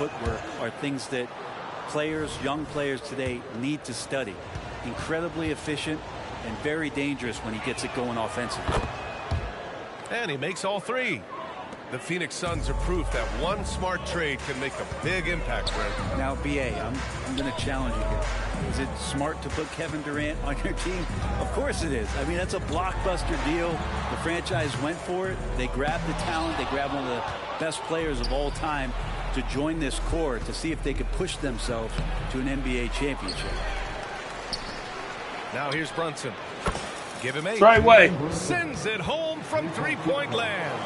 footwork are things that young players today need to study. Incredibly efficient and very dangerous when he gets it going offensively. And he makes all three. The Phoenix Suns are proof that one smart trade can make a big impact, Brent. Now, BA, I'm going to challenge you here. Is it smart to put Kevin Durant on your team? Of course it is. I mean, that's a blockbuster deal. The franchise went for it. They grabbed the talent. They grabbed one of the best players of all time to join this core to see if they could push themselves to an NBA championship. Now here's Brunson. Give him 8. Right way. Sends it home from three-point land.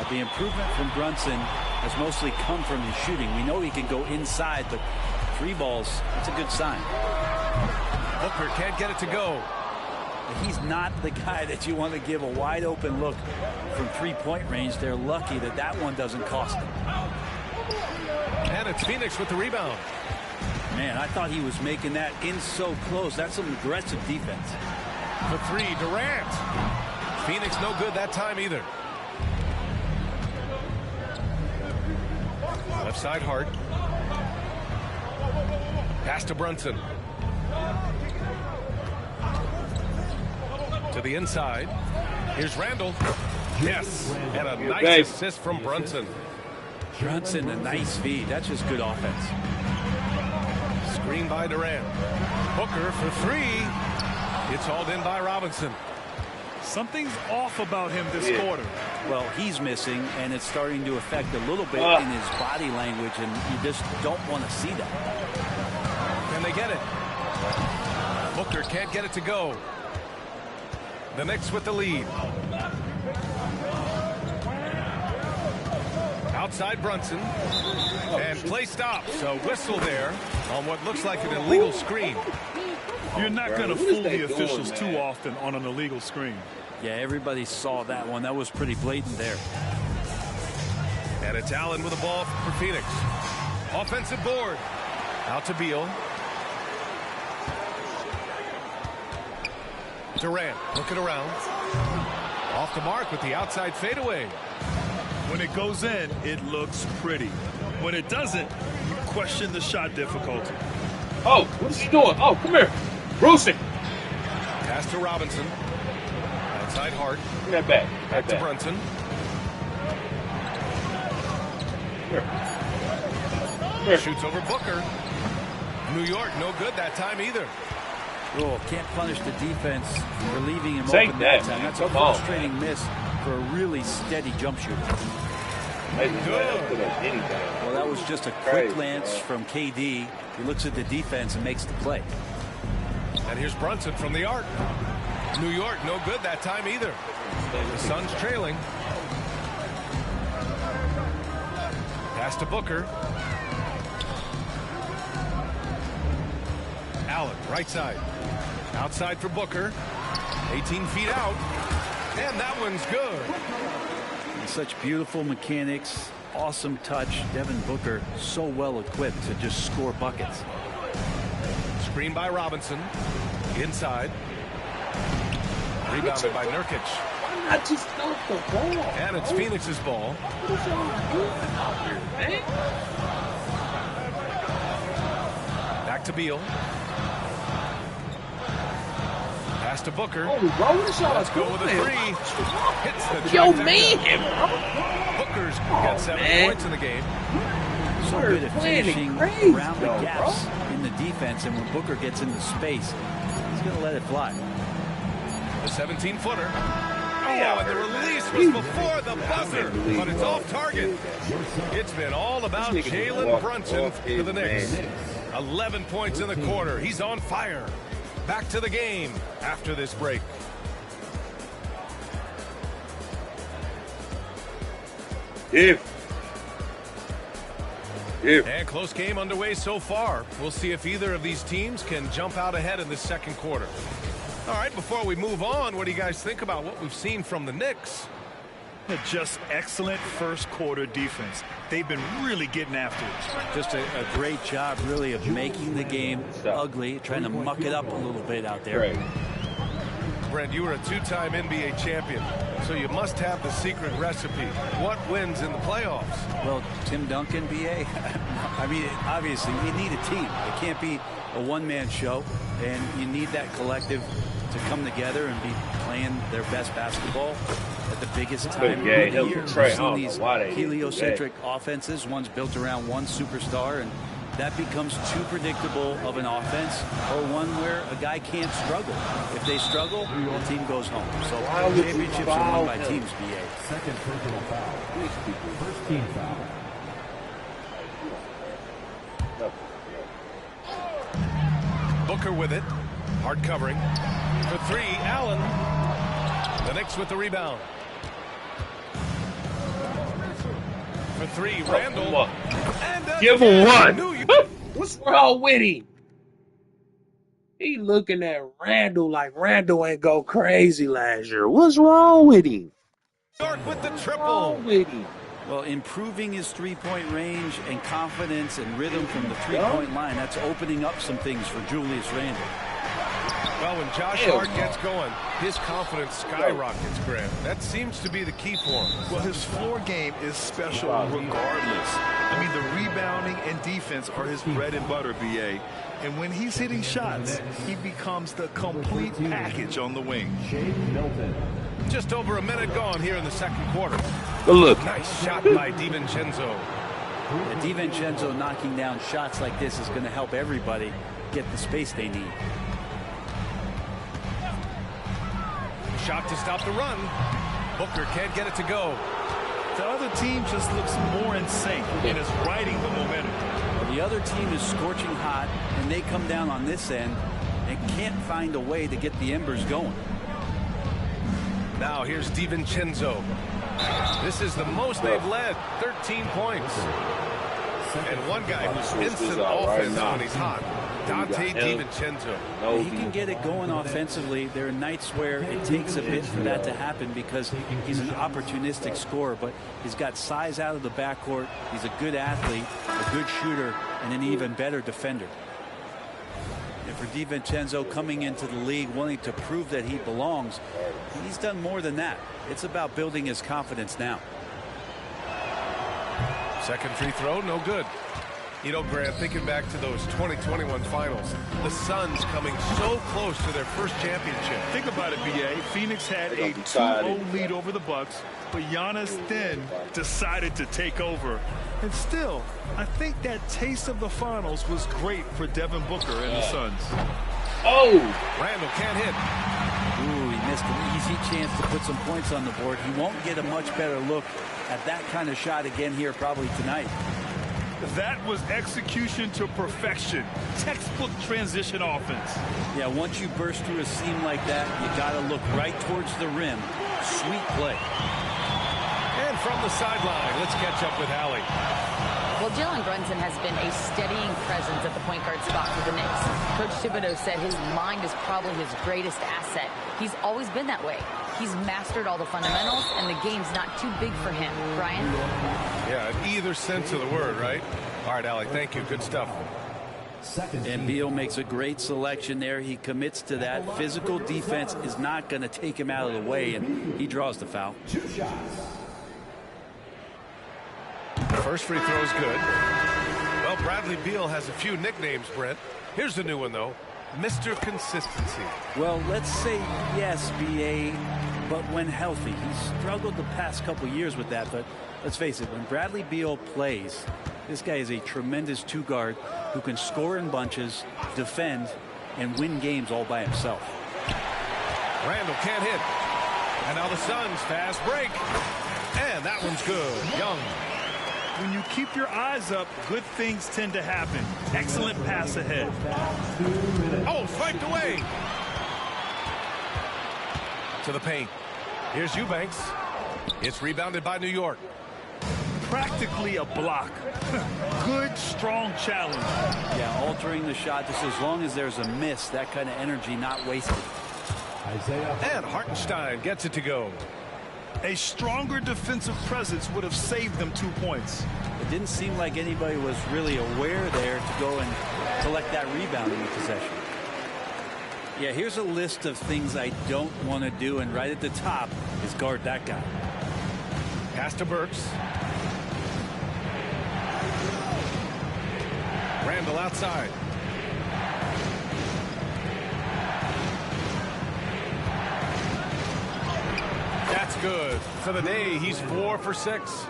The improvement from Brunson has mostly come from his shooting. We know he can go inside, but 3 balls, that's a good sign. Booker can't get it to go. He's not the guy that you want to give a wide open look from 3-point range. They're lucky that that one doesn't cost them. And it's Phoenix with the rebound. Man, I thought he was making that in so close. That's some aggressive defense. For 3, Durant. Phoenix no good that time either. Left side Hart. Pass to Brunson. To the inside. Here's Randall. Yes. And a nice assist from Brunson. Brunson, a nice feed. That's just good offense. Screen by Durant. Booker for 3. It's hauled in by Robinson. Something's off about him this quarter. Well, he's missing, and it's starting to affect a little bit in his body language, and you just don't want to see that. Can they get it? Booker can't get it to go. The Knicks with the lead. Outside Brunson. And play stops. A whistle there on what looks like an illegal screen. You're not going to fool the officials too often on an illegal screen. Yeah, everybody saw that one. That was pretty blatant there. And it's Allen with the ball for Phoenix. Offensive board. Out to Beal. Durant looking around. Off the mark with the outside fadeaway. When it goes in, it looks pretty. When it doesn't, you question the shot difficulty. Oh, what is he doing? Oh, come here. Brucey. Pass to Robinson. Outside Hart. Give that back. Back to Brunson. Here. Shoots over Booker. New York no good that time either. Oh, can't punish the defense for leaving him Take open that, that time. man. That's a frustrating miss for a really steady jump shooter. Well, that was just a quick glance from KD. He looks at the defense and makes the play. And here's Brunson from the arc. New York no good that time either. The Suns trailing. Pass to Booker. Allen, right side. Outside for Booker. 18 feet out. And that one's good. And such beautiful mechanics. Awesome touch. Devin Booker so well equipped to just score buckets. Screen by Robinson. Inside. Rebounded by Nurkic. I just got the ball. And it's Phoenix's ball. Back to Beal. Pass to Booker. Oh, bro, Let's go with a 3. Hits the Yo, trifecta. man. Booker's got 7 points in the game. So good at finishing around the gaps in the defense, and when Booker gets into space, he's going to let it fly. The 17-footer. Oh, and the release was before the buzzer, but it's off target. It's been all about Jalen Brunson for the Knicks. 11 points in the quarter. He's on fire. Back to the game after this break. And close game underway so far. We'll see if either of these teams can jump out ahead in the second quarter. All right, before we move on, what do you guys think about what we've seen from the Knicks? Just excellent first quarter defense. They've been really getting after it. Just a great job, really, of making the game ugly, trying to muck it up a little bit out there. Brent, you were a 2-time NBA champion. So you must have the secret recipe. What wins in the playoffs? Well, Tim Duncan, BA, I mean, obviously, you need a team. It can't be a one-man show, and you need that collective to come together and be playing their best basketball at the biggest time of the year. We've seen these heliocentric offenses, one's built around one superstar, and that becomes too predictable of an offense, or one where a guy can't struggle. If they struggle, the team goes home. So championships are won by teams, BA. Second personal foul. First team foul. Booker with it. Hard covering. For three, Allen. The Knicks with the rebound. For three, Randall. And give him one. What's wrong with him? He looking at Randall like Randall ain't go crazy last year. What's wrong with him? York with the triple. What's wrong with him? Well, improving his three-point range and confidence and rhythm from the three-point line, that's opening up some things for Julius Randle. Well, when Josh Hart gets going, his confidence skyrockets, Grant. That seems to be the key for him. Well, his floor game is special regardless. I mean, the rebounding and defense are his bread and butter, BA. And when he's hitting shots, he becomes the complete package on the wing. Just over a minute gone here in the second quarter. But look. Nice shot by DiVincenzo. And DiVincenzo knocking down shots like this is going to help everybody get the space they need. Shot to stop the run. Booker can't get it to go. The other team just looks more in sync and is riding the momentum. Well, the other team is scorching hot, and they come down on this end and can't find a way to get the embers going. Now here's DiVincenzo. This is the most they've led, 13 points. And one guy who's instant offense when he's hot, Dante DiVincenzo. He can get it going offensively. There are nights where it takes a bit for that to happen because he's an opportunistic scorer, but he's got size out of the backcourt. He's a good athlete, a good shooter, and an even better defender. And for DiVincenzo coming into the league wanting to prove that he belongs, he's done more than that. It's about building his confidence now. Second free throw, no good. You know, Grant, thinking back to those 2021 finals, the Suns coming so close to their first championship. Think about it, BA. Phoenix had a 2-0 lead over the Bucks, but Giannis then decided to take over. And still, I think that taste of the finals was great for Devin Booker and the Suns. Oh! Randall can't hit. Ooh, he missed an easy chance to put some points on the board. He won't get a much better look at that kind of shot again here probably tonight. That was execution to perfection. Textbook transition offense. Yeah, once you burst through a seam like that, you got to look right towards the rim. Sweet play. And from the sideline, let's catch up with Allie. Well, Jalen Brunson has been a steadying presence at the point guard spot for the Knicks. Coach Thibodeau said his mind is probably his greatest asset. He's always been that way. He's mastered all the fundamentals, and the game's not too big for him. Brian? Yeah, in either sense of the word, right? All right, Allie, thank you. Good stuff. And Beal makes a great selection there. He commits to that. Physical defense is not going to take him out of the way, and he draws the foul. First free throw is good. Well, Bradley Beal has a few nicknames, Brent. Here's the new one, though. Mr. Consistency. Well, let's say yes, BA, but when healthy. He's struggled the past couple years with that, but let's face it, when Bradley Beal plays, this guy is a tremendous two-guard who can score in bunches, defend, and win games all by himself. Randall can't hit. And now the Suns fast break. And that one's good. Young. When you keep your eyes up, good things tend to happen. Excellent pass ahead. Oh, swiped away. To the paint. Here's Eubanks. It's rebounded by New York. Practically a block. Good, strong challenge. Yeah, altering the shot just as long as there's a miss, that kind of energy not wasted. And Hartenstein gets it to go. A stronger defensive presence would have saved them 2 points. It didn't seem like anybody was really aware there to go and collect that rebound in the possession. Yeah, here's a list of things I don't want to do, and right at the top is guard that guy. Pass to Burks. Randall outside. That's good. For the day, he's 4 for 6.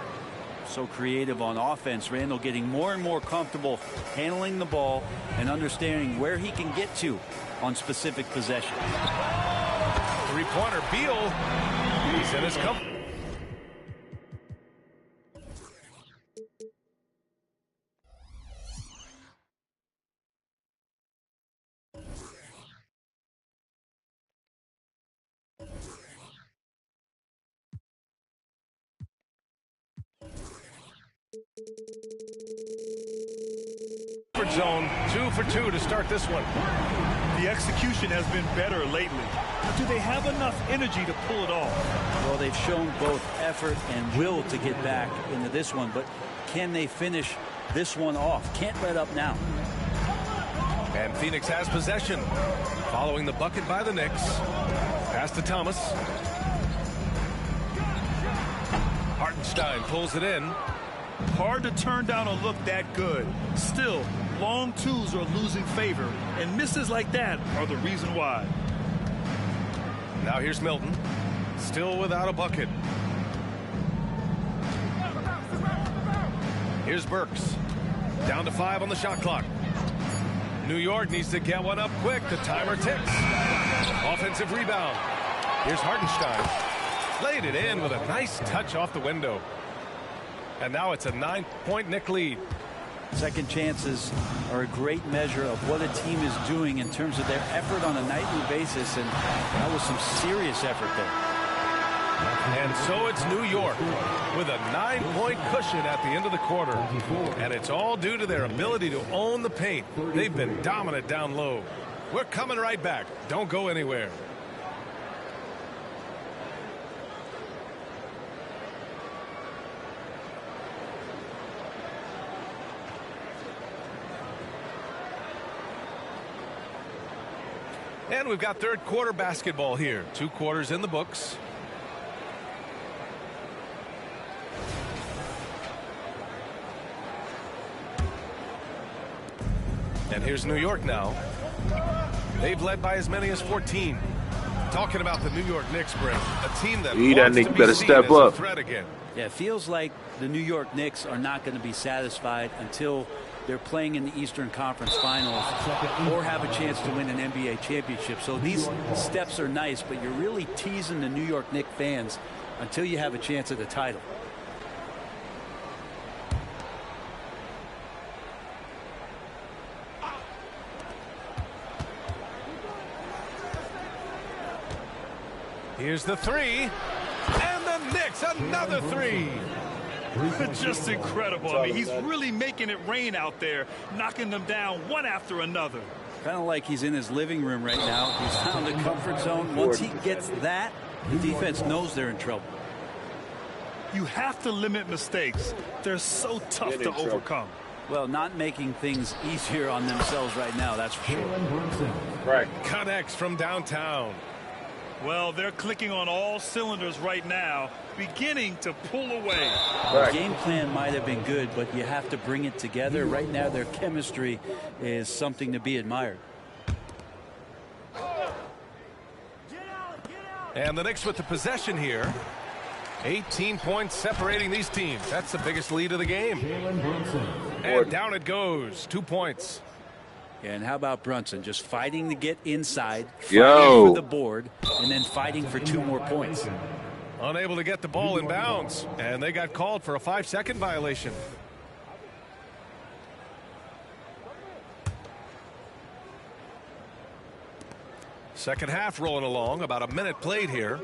So creative on offense. Randall getting more and more comfortable handling the ball and understanding where he can get to on specific possessions. Three-pointer, Beal. He's in his comfort. Zone 2 for 2 to start this one. The execution has been better lately. But do they have enough energy to pull it off? Well, they've shown both effort and will to get back into this one, but can they finish this one off? Can't let up now. And Phoenix has possession. Following the bucket by the Knicks. Pass to Thomas. Hartenstein pulls it in. Hard to turn down a look that good. Still, long twos are losing favor, and misses like that are the reason why. Now here's Milton. Still without a bucket. Here's Burks. Down to 5 on the shot clock. New York needs to get one up quick. The timer ticks. Offensive rebound. Here's Hartenstein. Laid it in with a nice touch off the window. And now it's a 9-point Knick lead. Second chances are a great measure of what a team is doing in terms of their effort on a nightly basis, and that was some serious effort there. And so it's New York with a 9-point cushion at the end of the quarter. And it's all due to their ability to own the paint. They've been dominant down low. We're coming right back. Don't go anywhere. And we've got third quarter basketball here. 2 quarters in the books. And here's New York now. They've led by as many as 14. Talking about the New York Knicks, Brent, a team that wants to be seen as a threat again. Yeah, it feels like the New York Knicks are not going to be satisfied until they're playing in the Eastern Conference Finals or have a chance to win an NBA championship. So these steps are nice, but you're really teasing the New York Knicks fans until you have a chance at the title. Here's the 3. And the Knicks, another 3. Just incredible. I mean, he's really making it rain out there, knocking them down one after another. Kind of like he's in his living room right now. He's found a comfort zone. Once he gets that, the defense knows they're in trouble. You have to limit mistakes. They're so tough to overcome. Well, not making things easier on themselves right now, that's for sure. Right. Connects from downtown. Well, they're clicking on all cylinders right now, beginning to pull away. The game plan might have been good, but you have to bring it together. Right now, their chemistry is something to be admired. And the Knicks with the possession here. 18 points separating these teams. That's the biggest lead of the game. And down it goes. 2 points. And how about Brunson just fighting to get inside, fighting for the board, and then fighting for 2 more points. Unable to get the ball in bounds, and they got called for a 5-second violation. Second half rolling along, about a minute played here.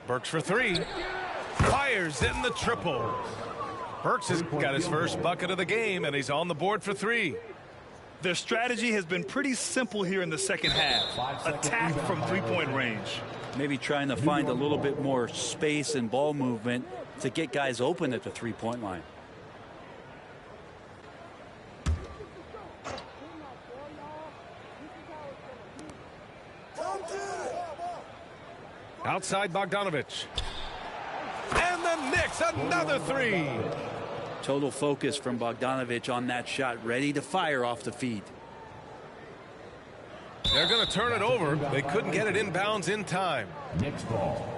Burks for 3. Fires in the triple. Burks has got his first bucket of the game, and he's on the board for 3. Their strategy has been pretty simple here in the second half. Attack from 3-point range. Maybe trying to find a little bit more space and ball movement to get guys open at the 3-point line. Outside Bogdanovich. And the Knicks, another three. Total focus from Bogdanovich on that shot, ready to fire off the feed. They're going to turn it over. They couldn't get it inbounds in time. Next ball.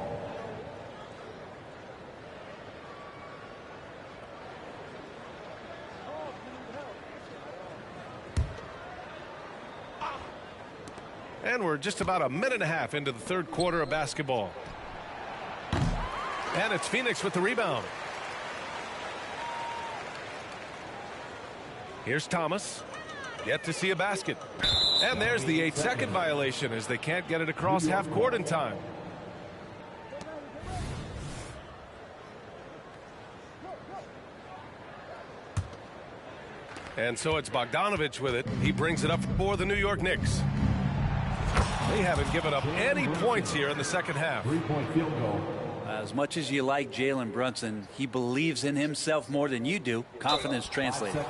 And we're just about a minute and a half into the third quarter of basketball. And it's Phoenix with the rebound. Here's Thomas. Yet to see a basket. And there's the 8-second violation as they can't get it across half court in time. And so it's Bogdanovich with it. He brings it up for the New York Knicks. They haven't given up any points here in the second half. 3-point field goal. As much as you like Jalen Brunson, he believes in himself more than you do. Confidence translated.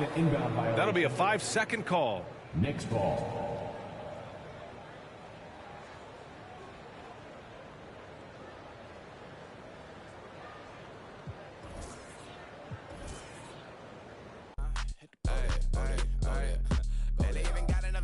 That'll be a 5-second call. Next ball.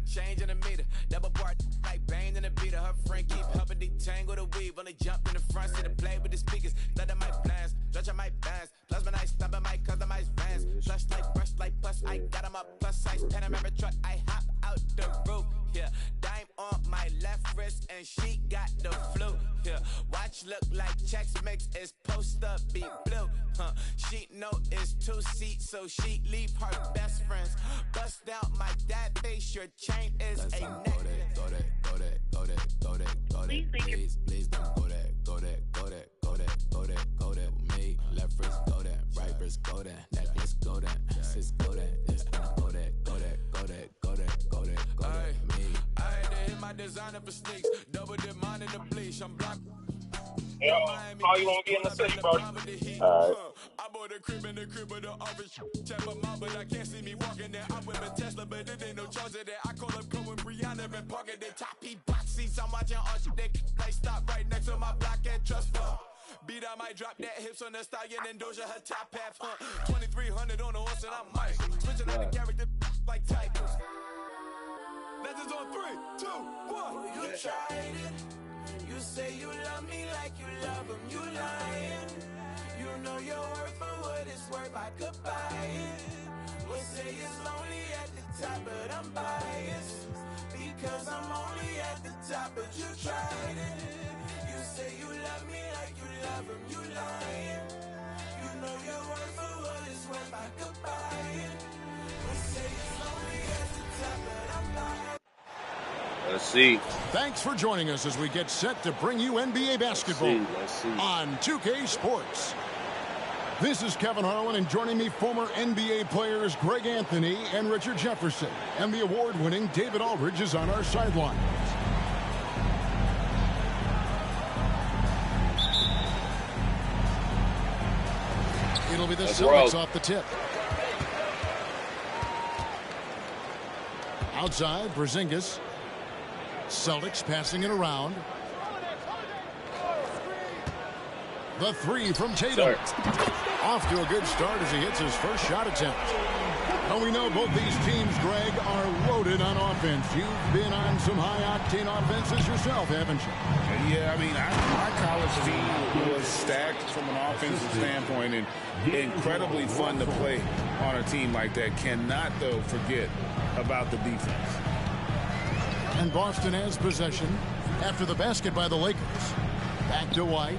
Change in the meter, double part like bang in the beater. Her friend keep helping detangle the weave. Only jump in the front seat and play with the speakers. Let my plans, judge my bands. Plus when I stop at my customized vans. Flush like brush like plus. I got them up plus size. Panamera truck. I hop out the roof. Yeah, dime on my left wrist and she got the flu. Yeah, watch look like checks mix is post up be blue. She know it's 2 seats, so she leave her best friends. Bust out my dad face. Your chain is a necklace. Please don't go there. Go there with me. Left wrist go there, right wrist go there, necklace go there, sis go there. This go there. Me. I had to hit my designer for sneaks. Double dip mine in the bleach. I'm blocked. Yeah, how you want to get in the city, bro? I bought a crib in the crib of the office. Check my mom, but I can't see me walking there. I'm with a Tesla, but it ain't no charger there. I call up Cohen, Brianna, and parking the top P box seats. I'm watching all they like stop right next to my block and trust fund. Beat I might drop that hips on the stallion and Doja her top half. 2300 on the horse and I'm Mike. Switching out the character like typos. Legends on 3, 2, 1. You tried it. You say you love me like you love him, you lying. You know your worth for what it's worth, I could buy it. We'll say it's lonely at the top, but I'm biased. Because I'm only at the top, but you tried it. You say you love me like you love him, you lying. You know your worth for what it's worth, I could buy it. We'll say it's lonely at the top, but I'm biased. Let's see. Thanks for joining us as we get set to bring you NBA basketball on 2K Sports. This is Kevin Harlan, and joining me, former NBA players Greg Anthony and Richard Jefferson. And the award-winning David Aldridge is on our sideline. It'll be the Celtics off the tip. Outside, Porzingis. Celtics passing it around. The three from Tatum. Off to a good start as he hits his first shot attempt. Well, we know both these teams, Greg, are loaded on offense. You've been on some high-octane offenses yourself, haven't you? Yeah, I mean, my college team was stacked from an offensive standpoint and incredibly fun to play on a team like that. Cannot, though, forget about the defense. And Boston has possession after the basket by the Lakers. Back to White.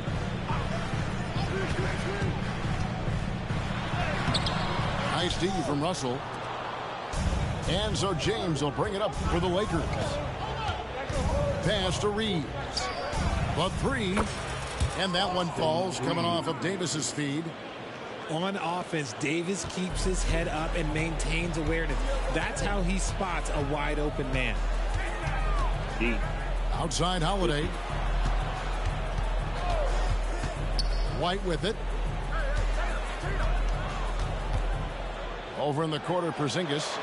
Nice D from Russell. And so James will bring it up for the Lakers. Pass to Reeves. The three. And that one falls coming off of Davis's feed. On offense, Davis keeps his head up and maintains awareness. That's how he spots a wide open man. Outside Holiday. White with it. Over in the quarter, Porzingis.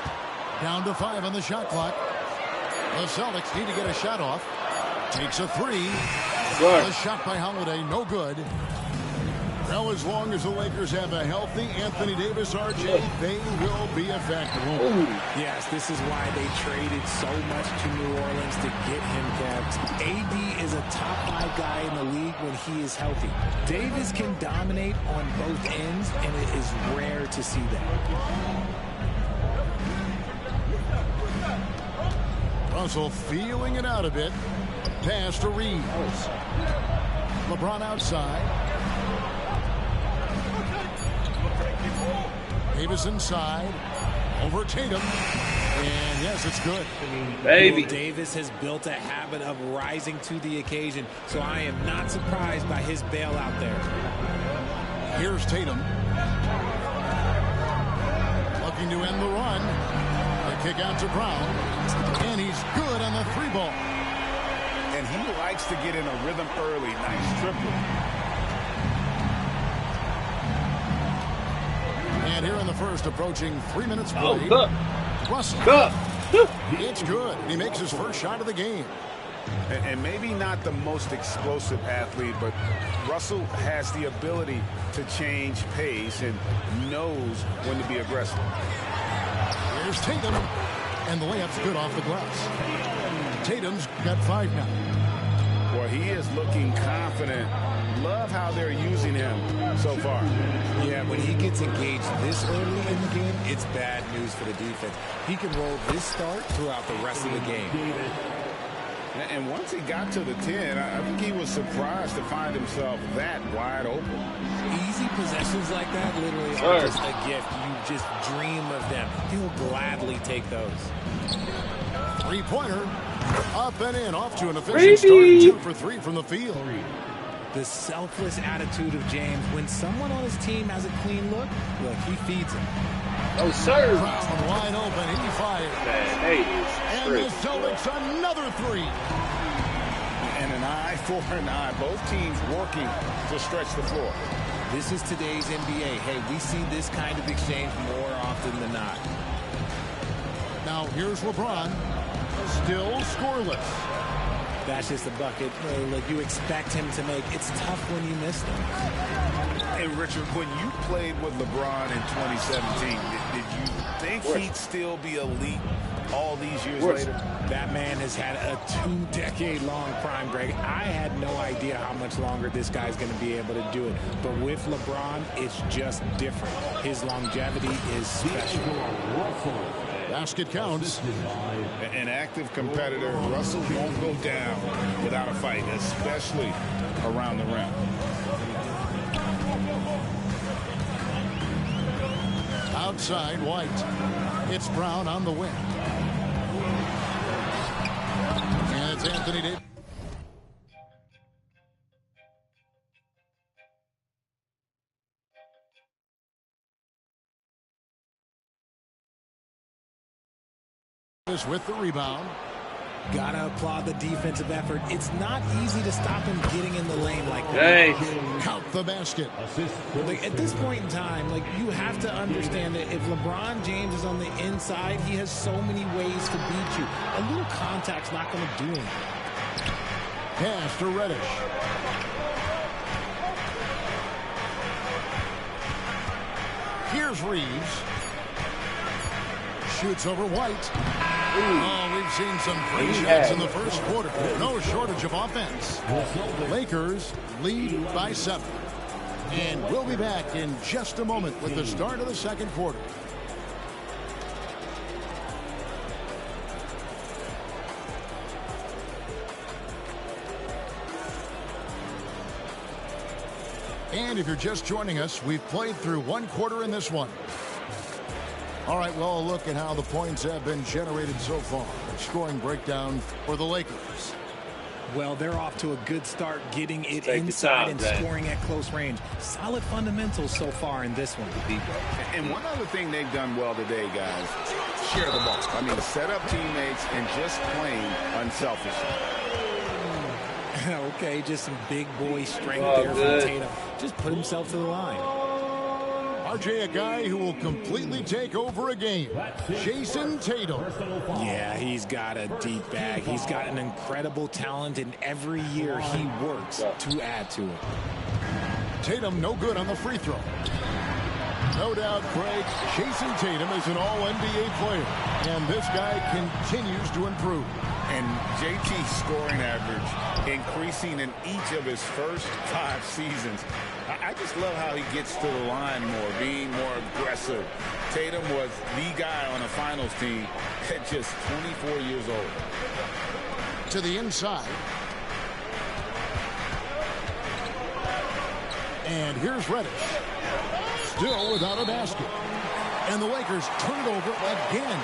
Down to 5 on the shot clock. The Celtics need to get a shot off. Takes a three. Good. The shot by Holiday, no good. Well, as long as the Lakers have a healthy Anthony Davis, RJ, they will be effective. Yes, this is why they traded so much to New Orleans to get him, Cavs. AD is a top 5 guy in the league when he is healthy. Davis can dominate on both ends, and it is rare to see that. Russell feeling it out a bit. Pass to Reeves. LeBron outside. Davis inside. Over Tatum. And yes, it's good. Baby. Well, Davis has built a habit of rising to the occasion, so I am not surprised by his bailout there. Here's Tatum. Looking to end the run. The kick out to Brown. And he's good on the 3-ball. And he likes to get in a rhythm early. Nice triple. And here in the first, approaching 3 minutes played. Russell. It's good. He makes his first shot of the game. And maybe not the most explosive athlete, but Russell has the ability to change pace and knows when to be aggressive. Here's Tatum. And the layup's good off the glass. Tatum's got 5 now. Well, he is looking confident. Love how they're using him so far. Yeah, when he gets engaged this early in the game, it's bad news for the defense. He can roll this start throughout the rest of the game. And once he got to the 10, I think he was surprised to find himself that wide open. Easy possessions like that literally are just a gift. You just dream of them. He'll gladly take those. 3-pointer. Up and in. Off to an efficient start. 2 for 3 from the field. The selfless attitude of James. When someone on his team has a clean look, he feeds him. Oh, sir. Brown wide open. He fires. And the Celtics another 3. And an eye for an eye. Both teams working to stretch the floor. This is today's NBA. Hey, we see this kind of exchange more often than not. Now here's LeBron. Still scoreless. That's just a bucket like you expect him to make. It's tough when you miss them. Hey, Richard, when you played with LeBron in 2017, did you think he'd still be elite all these years later? That man has had a 2-decade-long prime, Greg. I had no idea how much longer this guy's going to be able to do it. But with LeBron, it's just different. His longevity is special. Basket counts. An active competitor. Russell won't go down without a fight, especially around the rim. Outside, White. It's Brown on the wing. And it's Anthony Davis. With the rebound. Gotta applaud the defensive effort. It's not easy to stop him getting in the lane like that. Hey. Count the basket. Like, at this point in time, you have to understand that if LeBron James is on the inside, he has so many ways to beat you. A little contact's not going to do anything. Pass to Reddish. Here's Reeves. Shoots over White. Oh, we've seen some great shots in the first quarter. No shortage of offense. Lakers lead by 7. And we'll be back in just a moment with the start of the second quarter. And if you're just joining us, we've played through 1 quarter in this one. All right, well, a look at how the points have been generated so far. Scoring breakdown for the Lakers. Well, they're off to a good start getting it inside and scoring at close range. Solid fundamentals so far in this one. And one other thing they've done well today, guys, share the ball. I mean, set up teammates and just playing unselfishly. Okay, just some big boy strength there from Tatum. Just put himself to the line. RJ, a guy who will completely take over a game. Jason Tatum. Yeah, he's got a deep bag. He's got an incredible talent, and every year he works to add to it. Tatum no good on the free throw. No doubt, Craig, Jason Tatum is an all-NBA player, and this guy continues to improve. And JT's scoring average increasing in each of his first 5 seasons. I just love how he gets to the line more, being more aggressive. Tatum was the guy on a finals team at just 24 years old. To the inside. And here's Reddish. Still without a basket. And the Lakers turn it over again.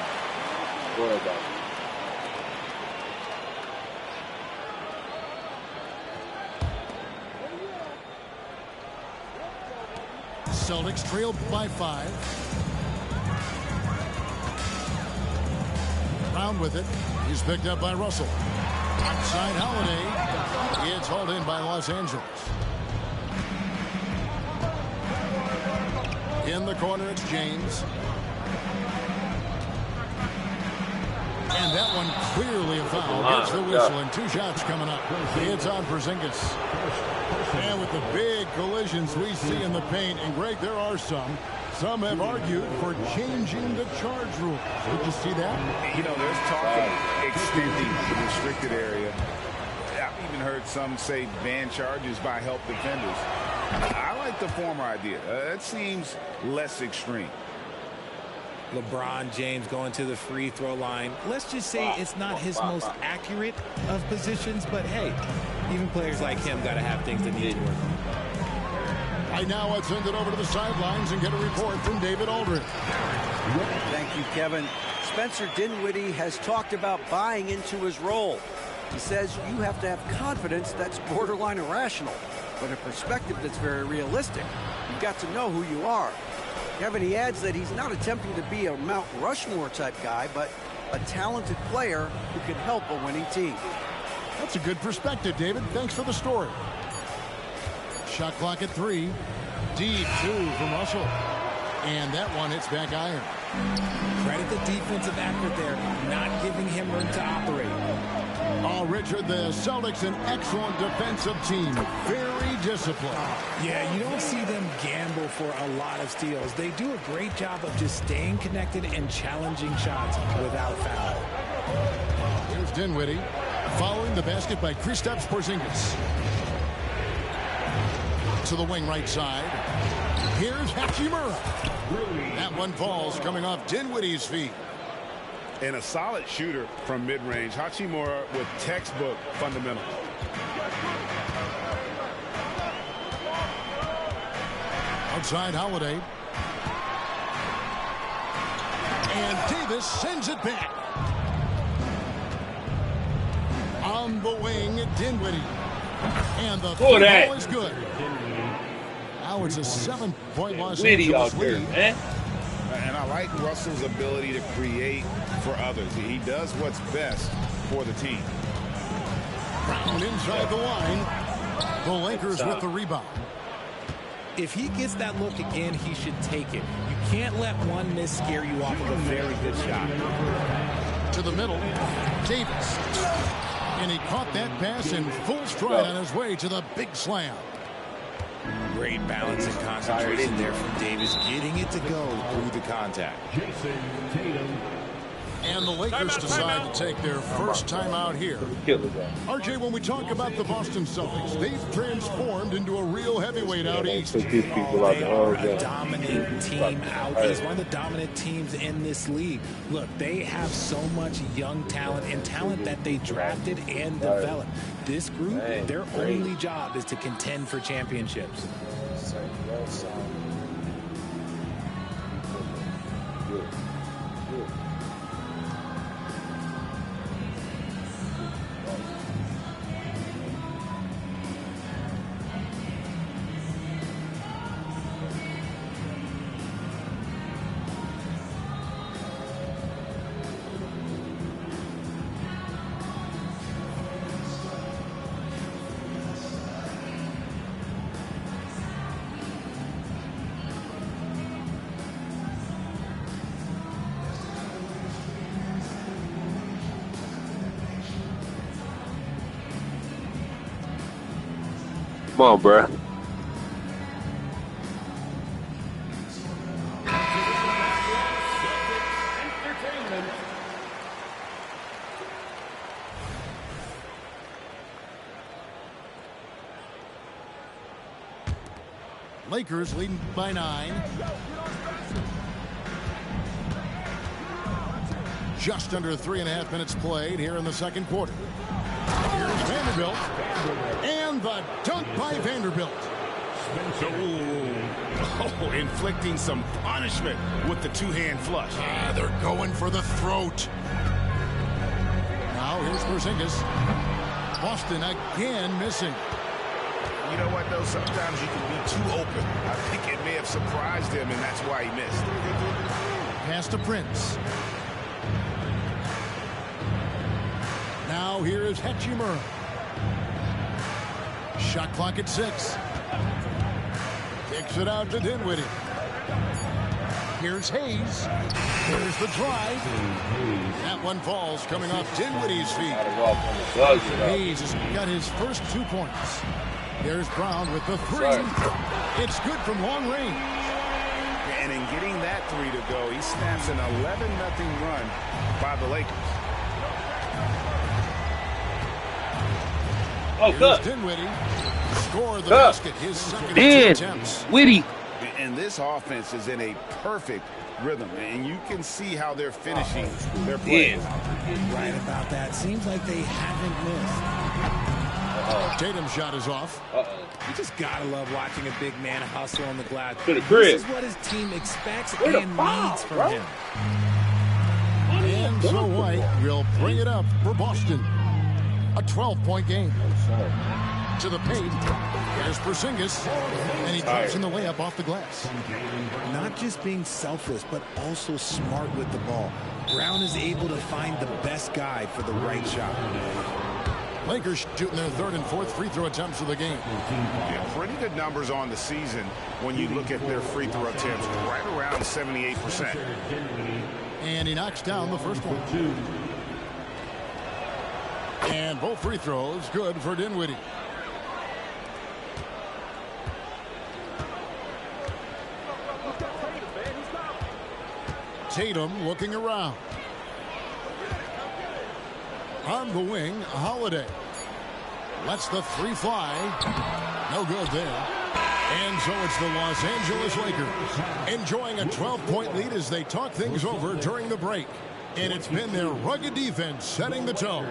Celtics trailed by 5. Brown with it. He's picked up by Russell. Outside Holiday. It's hauled in by Los Angeles. In the corner, it's James. And that one clearly a foul. Gets the whistle, and 2 shots coming up. It's on Porzingis. And with the big collisions we see in the paint, and Greg, there are some. Some have argued for changing the charge rule. Did you see that? You know, there's talk of extending the restricted area. I've even heard some say ban charges by help defenders. I like the former idea. It seems less extreme. LeBron James going to the free throw line. Let's just say it's not his most accurate of positions, but hey, even players like him got to have things that need to work on. Right now, let's send it over to the sidelines and get a report from David Aldridge. Thank you, Kevin. Spencer Dinwiddie has talked about buying into his role. He says you have to have confidence that's borderline irrational, but a perspective that's very realistic. You've got to know who you are. Kevin, he adds that he's not attempting to be a Mount Rushmore type guy, but a talented player who can help a winning team. That's a good perspective, David. Thanks for the story. Shot clock at 3. Deep 2 from Russell. And that one hits back iron. Credit the defensive effort there, not giving him room to operate. Oh, Richard, the Celtics, an excellent defensive team. Very disciplined. Yeah, you don't see them gamble for a lot of steals. They do a great job of just staying connected and challenging shots without foul. Here's Dinwiddie, following the basket by Kristaps Porzingis. To the wing right side. Here's Hachimura. That one falls, coming off Dinwiddie's feet. And a solid shooter from mid-range. Hachimura with textbook fundamentals. Outside Holiday. And Davis sends it back. On the wing, Dinwiddie. And the ball is good. Now it's a 7-point Los Angeles lead. And I like Russell's ability to create for others. He does what's best for the team. Brown inside the line. The Lakers with the rebound. If he gets that look again, he should take it. You can't let one miss scare you off of a very good shot. To the middle, Davis. And he caught that pass in full stride on his way to the big slam. Great balance and concentration there from Davis, getting it to go through the contact. And the Lakers decide to take their first time out here. RJ, when we talk about the Boston Celtics, they've transformed into a real heavyweight out east. They are a dominant team out east, one of the dominant teams in this league. Look, they have so much young talent and talent that they drafted and developed. This group, their only job is to contend for championships. Come on, bro. Lakers leading by 9. Just under 3.5 minutes played here in the second quarter. Here's Vanderbilt. And the dunk by Vanderbilt. Oh, inflicting some punishment with the two-hand flush. They're going for the throat. Now here's Porzingis. Boston again missing. You know what, though? Sometimes you can be too open. I think it may have surprised him, and that's why he missed. Pass to Prince. Now here is Hachimura. Shot clock at 6. Kicks it out to Dinwiddie. Here's Hayes. Here's the drive. That one falls coming off Dinwiddie's feet. Hayes has got his first 2 points. There's Brown with the 3. It's good from long range. And in getting that 3 to go, he snaps an 11-0 run by the Lakers. Oh, good. Dinwiddie score the basket. His second 2 attempts. Witty. And this offense is in a perfect rhythm, and you can see how they're finishing their play. Right about that. Seems like they haven't missed. Tatum's shot is off. You just gotta love watching a big man hustle on the glass. To the crib. This is what his team expects and needs from him. And so White will bring it up for Boston. A 12-point game. To the paint. There's Porzingis. And he drops in the layup off the glass. Not just being selfless, but also smart with the ball. Brown is able to find the best guy for the right shot. Lakers shooting their 3rd and 4th free throw attempts of the game. Yeah, pretty good numbers on the season when you look at their free throw attempts, right around 78%. And he knocks down the first one. And both free throws good for Dinwiddie. Tatum looking around. On the wing, Holiday. Lets the 3 fly. No good there. And so it's the Los Angeles Lakers enjoying a 12-point lead as they talk things over during the break. And it's been their rugged defense setting the tone.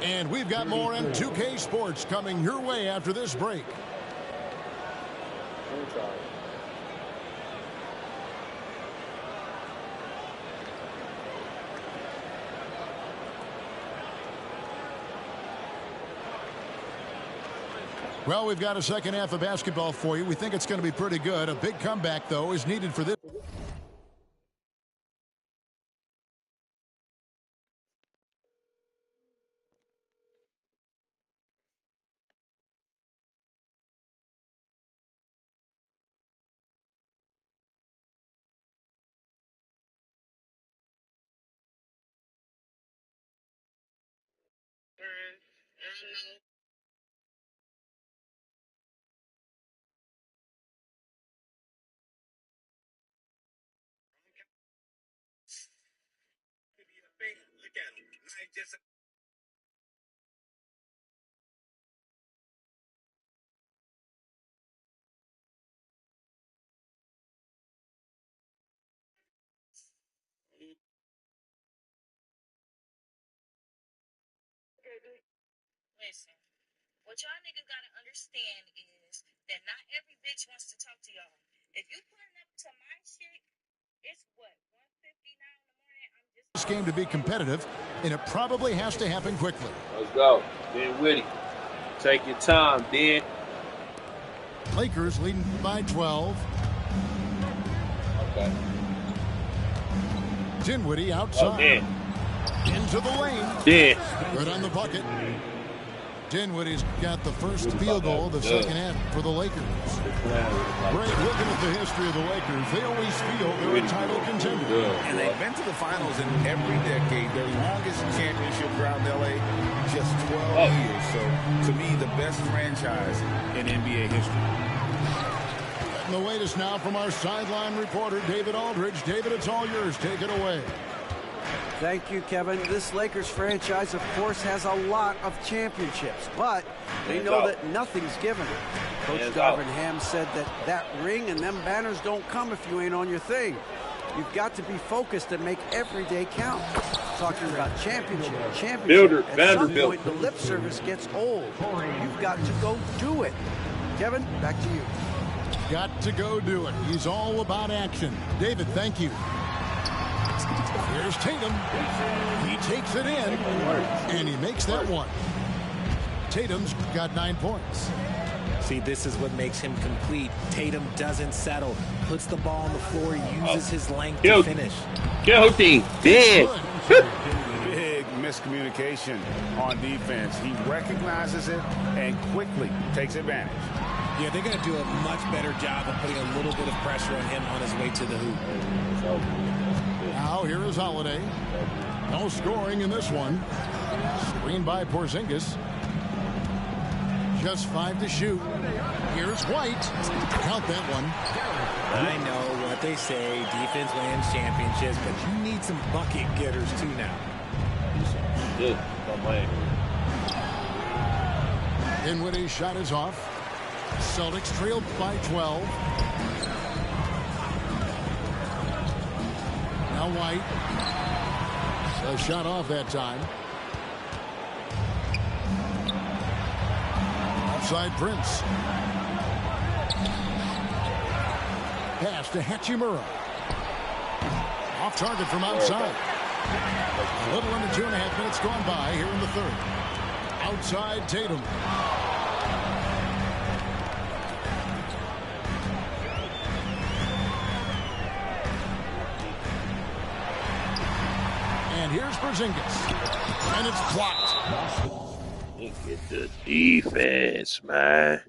And we've got more on 2K Sports coming your way after this break. Well, we've got a second half of basketball for you. We think it's going to be pretty good. A big comeback, though, is needed for this. Listen, what y'all niggas gotta understand is that not every bitch wants to talk to y'all. If you pulling up to my shit, it's what, 1:59 in the morning? I'm just This game to be competitive, and it probably has to happen quickly. Let's go. Dinwiddie. Take your time, Dan. Lakers leading by 12. Okay. Dinwiddie outside. Into the lane. Good on the bucket. Dinwiddie's got the first field goal of the second half for the Lakers. Great, looking at the history of the Lakers, they always feel they're a title contender. And they've been to the finals in every decade their longest championship drought in LA, just 12 years. So, to me, the best franchise in NBA history. And the latest now from our sideline reporter, David Aldridge. David, it's all yours. Take it away. Thank you, Kevin. This Lakers franchise, of course, has a lot of championships, but they know that nothing's given. Coach Darvin Ham said that ring and them banners don't come if you ain't on your thing. You've got to be focused and make every day count. Talking about championship. At some point, the lip service gets old. You've got to go do it. Kevin, back to you. Got to go do it. He's all about action. David, thank you. Here's Tatum. He takes it in, and he makes that one. Tatum's got 9 points. See, this is what makes him complete. Tatum doesn't settle. Puts the ball on the floor, uses his length to finish. Guilty. Big. Big miscommunication on defense. He recognizes it and quickly takes advantage. Yeah, they're going to do a much better job of putting a little bit of pressure on him on his way to the hoop. Now here is Holiday. No scoring in this one. Screen by Porzingis. Just 5 to shoot. Here's White. Count that one. I know what they say. Defense wins championships, but you need some bucket getters too now. Dinwiddie's shot is off. Celtics trailed by 12. Now White. A shot off that time. Outside Prince. Pass to Hachimura. Off target from outside. A little under 2.5 minutes gone by here in the third. Outside Tatum. And here's Porzingis. And it's blocked. Look at the defense, man.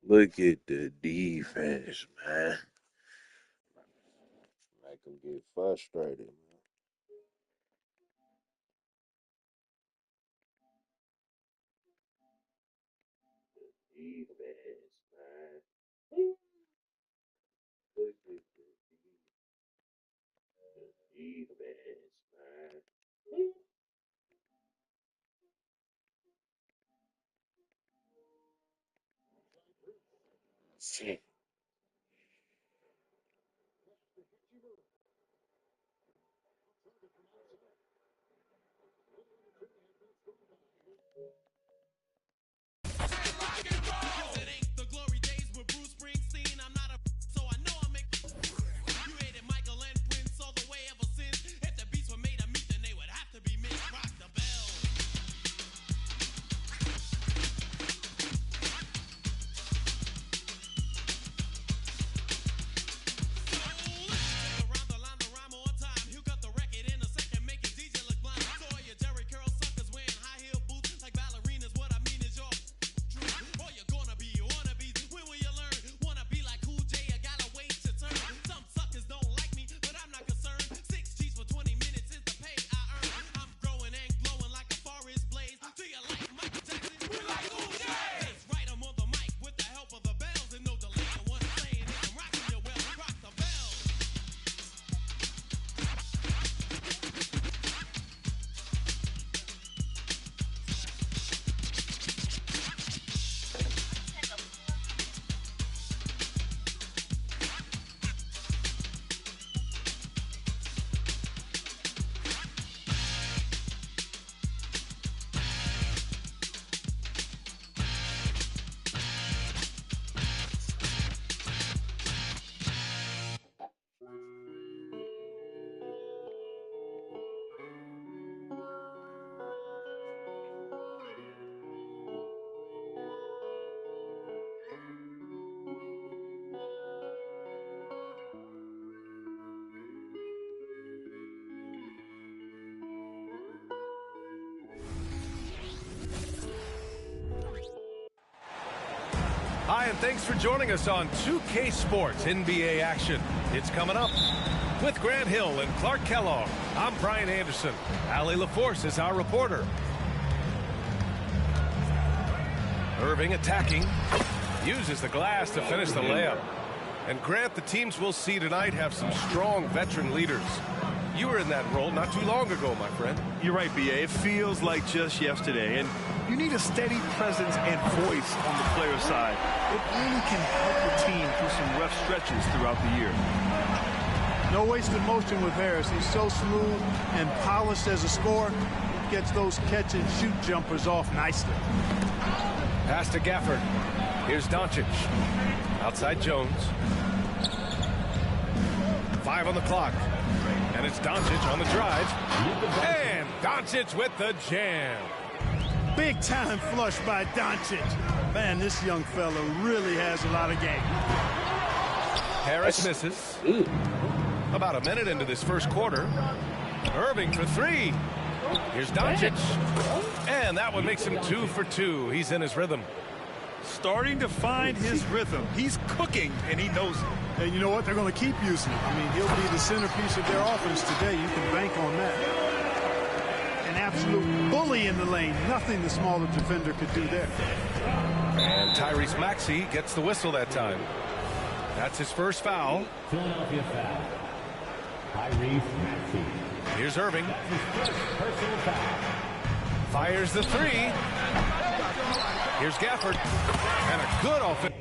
Look at the defense, man. Make them get frustrated, man. The defense, man. Look at the defense, man. Shit. Hi, and thanks for joining us on 2K Sports NBA action. It's coming up. With Grant Hill and Clark Kellogg, I'm Brian Anderson. Allie LaForce is our reporter. Irving attacking. Uses the glass to finish the layup. And Grant, the teams we'll see tonight have some strong veteran leaders. You were in that role not too long ago, my friend. You're right, B.A. It feels like just yesterday. And you need a steady presence and voice on the player side. It really can help the team through some rough stretches throughout the year. No wasted motion with Harris. He's so smooth and polished as a scorer. Gets those catch-and-shoot jumpers off nicely. Pass to Gafford. Here's Doncic. Outside Jones. 5 on the clock. And it's Doncic on the drive. And Doncic with the jam. Big time flush by Doncic. Man, this young fella really has a lot of game. Harris misses. About a minute into this first quarter. Irving for 3. Here's Doncic. And that one makes him 2 for 2. He's in his rhythm. Starting to find his rhythm. He's cooking, and he knows it. And you know what? They're going to keep using him. I mean, he'll be the centerpiece of their offense today. You can bank on that. An absolute bully in the lane. Nothing the smaller defender could do there. And Tyrese Maxey gets the whistle that time. That's his first foul. Philadelphia foul. Tyrese Maxey. Here's Irving. Personal foul. Fires the 3. Here's Gafford. And a good offense.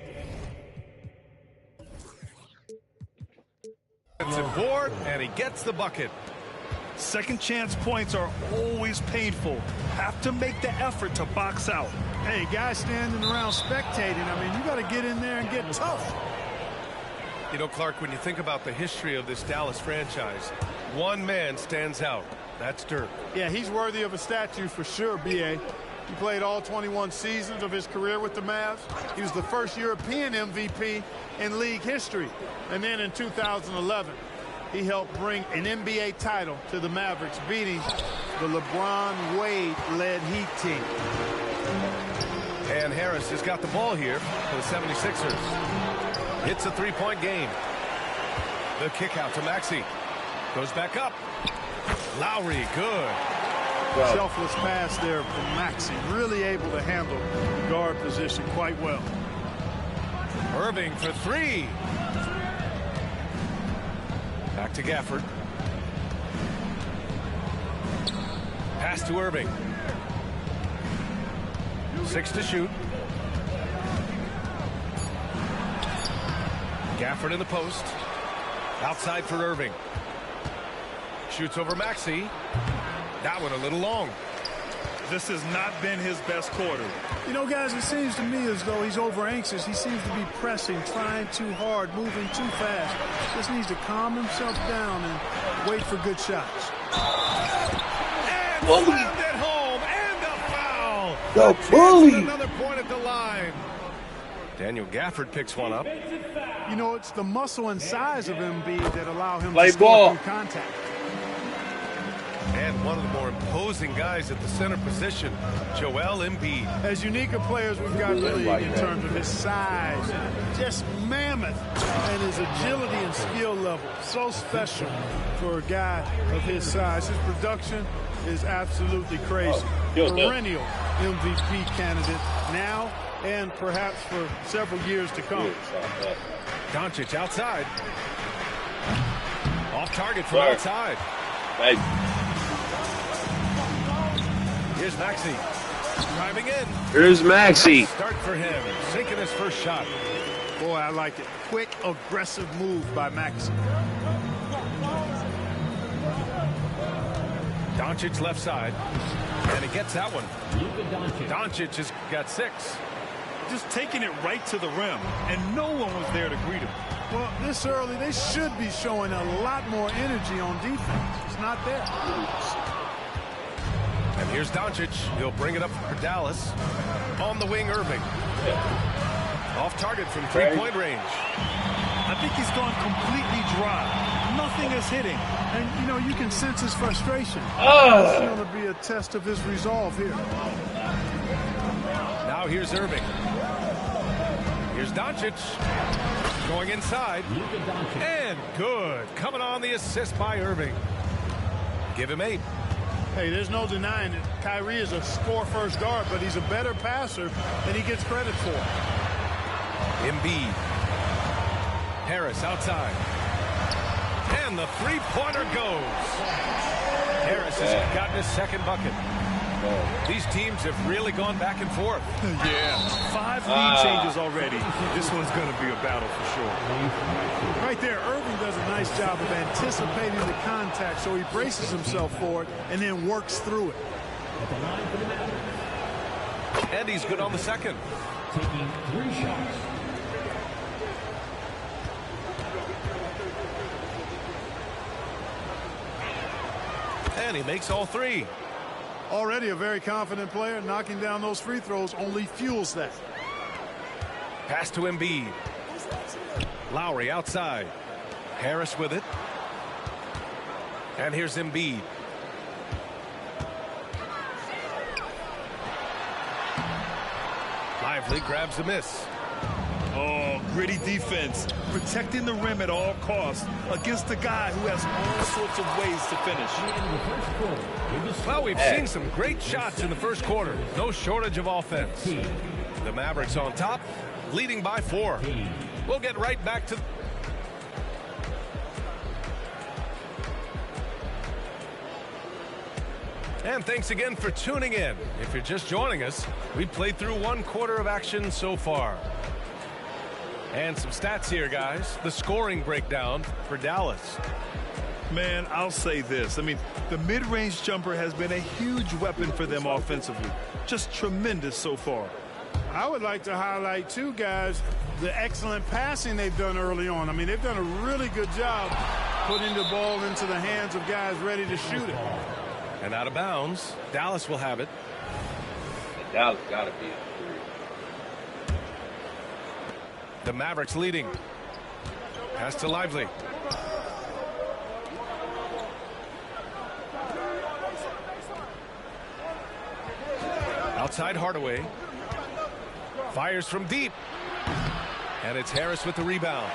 It's a board, and he gets the bucket. Second chance points are always painful. Have to make the effort to box out. Hey, guys standing around spectating, I mean, you got to get in there and get tough. You know, Clark, when you think about the history of this Dallas franchise, one man stands out. That's Dirk. Yeah, he's worthy of a statue for sure, B.A. He played all 21 seasons of his career with the Mavs. He was the first European MVP in league history. And then in 2011, he helped bring an NBA title to the Mavericks, beating the LeBron Wade-led Heat team. And Harris has got the ball here for the 76ers. It's a three-point game. The kick out to Maxey. Goes back up. Lowry, good. Selfless pass there from Maxey. Really able to handle the guard position quite well. Irving for 3. Back to Gafford. Pass to Irving. 6 to shoot. Gafford in the post. Outside for Irving. Shoots over Maxey. That one a little long. This has not been his best quarter. You know, guys, it seems to me as though he's over anxious. He seems to be pressing, trying too hard, moving too fast. Just needs to calm himself down and wait for good shots. And slammed it home, and a foul. The bully. Another point at the line. Daniel Gafford picks one up. You know, it's the muscle and size of Embiid that allow him Play to score ball. through contact. And one of the more imposing guys at the center position, Joel Embiid. As unique a player as we've got in the league in terms of his size, just mammoth, and his agility and skill level. So special for a guy of his size. His production is absolutely crazy. Perennial MVP candidate now and perhaps for several years to come. Doncic outside. Off target from outside. Here's Maxey. Driving in. Here's Maxey. Start for him. Sinking his first shot. Boy, I like it. Quick, aggressive move by Maxey. Doncic left side. And he gets that one. Doncic has got 6. Just taking it right to the rim, and no one was there to greet him. Well, this early, they should be showing a lot more energy on defense. It's not there. And here's Doncic. He'll bring it up for Dallas. On the wing, Irving. Off target from three-point range. I think he's gone completely dry. Nothing is hitting. And, you know, you can sense his frustration. It's going to be a test of his resolve here. Now here's Irving. Here's Doncic. Going inside. And good. Coming on the assist by Irving. Give him 8. Hey, there's no denying it. Kyrie is a score-first guard, but he's a better passer than he gets credit for. Embiid. Harris outside. And the three-pointer goes. Harris has gotten his second bucket. These teams have really gone back and forth. Yeah, 5 lead changes already. This one's going to be a battle for sure. Right there, Irving does a nice job of anticipating the contact, so he braces himself for it and then works through it. And he's good on the second. Taking 3 shots. And he makes all 3. Already a very confident player. Knocking down those free throws only fuels that. Pass to Embiid. Lowry outside. Harris with it. And here's Embiid. Lively grabs the miss. Oh, gritty defense. Protecting the rim at all costs against a guy who has all sorts of ways to finish. Well, we've seen some great shots in the first quarter. No shortage of offense. The Mavericks on top, leading by 4. We'll get right back to... And thanks again for tuning in. If you're just joining us, we've played through 1 quarter of action so far. And some stats here, guys. The scoring breakdown for Dallas. Man, I'll say this. I mean, the mid-range jumper has been a huge weapon for them offensively. Just tremendous so far. I would like to highlight, too, guys, the excellent passing they've done early on. I mean, they've done a really good job putting the ball into the hands of guys ready to shoot it. And out of bounds, Dallas will have it. Dallas got to be. The Mavericks leading. Pass to Lively. Outside Hardaway. Fires from deep. And it's Harris with the rebound.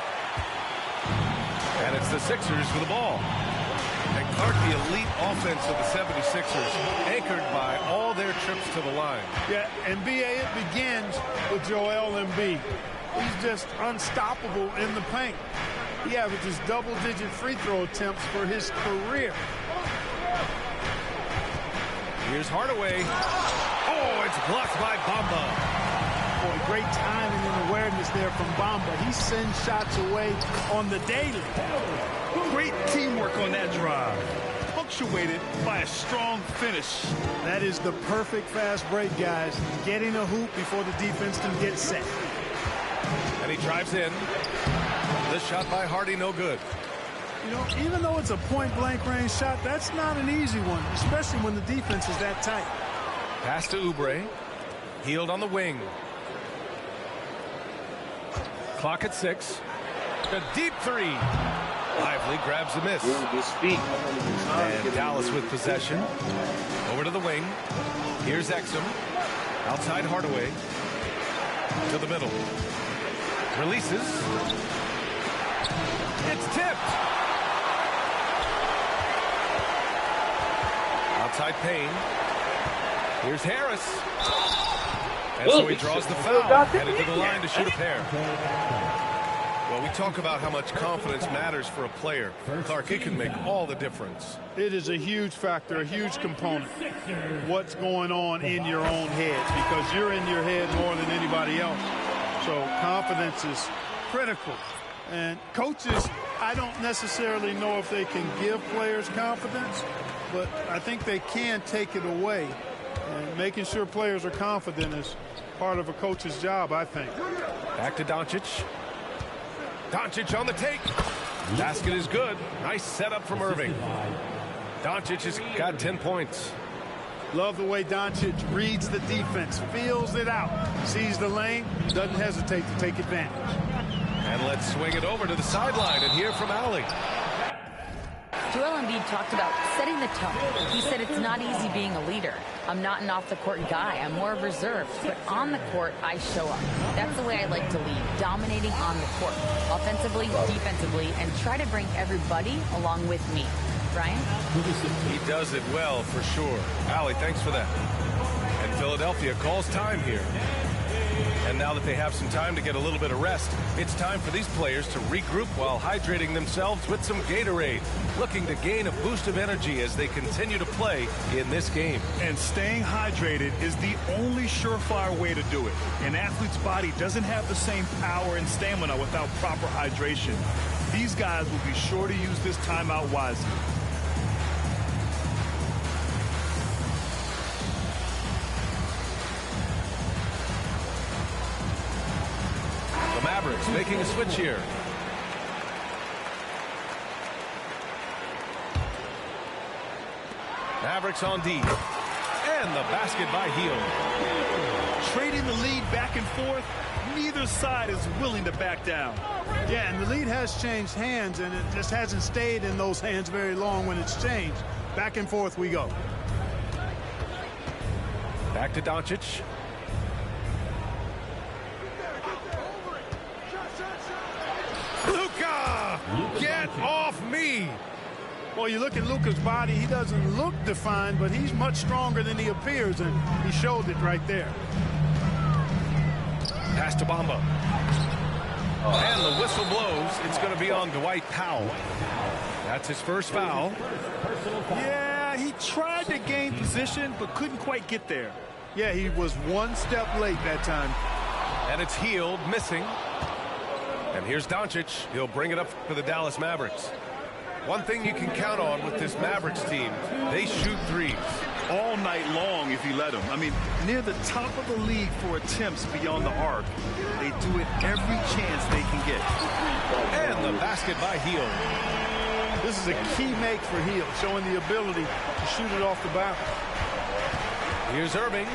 And it's the Sixers with the ball. And Clark, the elite offense of the 76ers, anchored by all their trips to the line. Yeah, NBA, it begins with Joel Embiid. He's just unstoppable in the paint. He averages double-digit free throw attempts for his career. Here's Hardaway. Oh, it's blocked by Bamba. Boy, great timing and awareness there from Bamba. He sends shots away on the daily. Great teamwork on that drive. Punctuated by a strong finish. That is the perfect fast break, guys. Getting a hoop before the defense can get set. And he drives in. This shot by Hardy, no good. You know, even though it's a point-blank range shot, that's not an easy one, especially when the defense is that tight. Pass to Oubre. Healed on the wing. Clock at 6. A deep 3. Lively grabs the miss. And Dallas with possession. Over to the wing. Here's Exum. Outside Hardaway. To the middle. Releases. It's tipped. Outside Payne. Here's Harris. And so he draws the foul. Headed to the line to shoot a pair. Well, we talk about how much confidence matters for a player. Clark, it can make all the difference. It is a huge factor, a huge component. What's going on in your own head, because you're in your head more than anybody else. So confidence is critical. And coaches, I don't necessarily know if they can give players confidence, but I think they can take it away. And making sure players are confident is part of a coach's job, I think. Back to Doncic. Doncic on the take. Basket is good. Nice setup from Irving. Doncic has got 10 points. Love the way Doncic reads the defense, feels it out, sees the lane, doesn't hesitate to take advantage. And let's swing it over to the sideline and hear from Allie. Joel Embiid talked about setting the tone. He said it's not easy being a leader. I'm not an off-the-court guy. I'm more reserved. But on the court, I show up. That's the way I like to lead, dominating on the court, offensively, defensively, and try to bring everybody along with me. Brian? He does it well, for sure. Allie, thanks for that. And Philadelphia calls time here. And now that they have some time to get a little bit of rest, it's time for these players to regroup while hydrating themselves with some Gatorade, looking to gain a boost of energy as they continue to play in this game. And staying hydrated is the only surefire way to do it. An athlete's body doesn't have the same power and stamina without proper hydration. These guys will be sure to use this timeout wisely. Mavericks making a switch here. Mavericks on D. And the basket by Hield. Trading the lead back and forth, neither side is willing to back down. Yeah, and the lead has changed hands, and it just hasn't stayed in those hands very long when it's changed. Back and forth we go. Back to Doncic. Luka! Get off me! Well, you look at Luka's body, he doesn't look defined, but he's much stronger than he appears, and he showed it right there. Pass to Bamba. And the whistle blows. It's going to be on Dwight Powell. That's his first foul. Yeah, he tried to gain position, but couldn't quite get there. Yeah, he was one step late that time. And it's Hield missing. And here's Doncic. He'll bring it up for the Dallas Mavericks. One thing you can count on with this Mavericks team, they shoot threes. All night long if you let them. I mean, near the top of the league for attempts beyond the arc. They do it every chance they can get. And the basket by Hield. This is a key make for Hield, showing the ability to shoot it off the bounce. Here's Irving.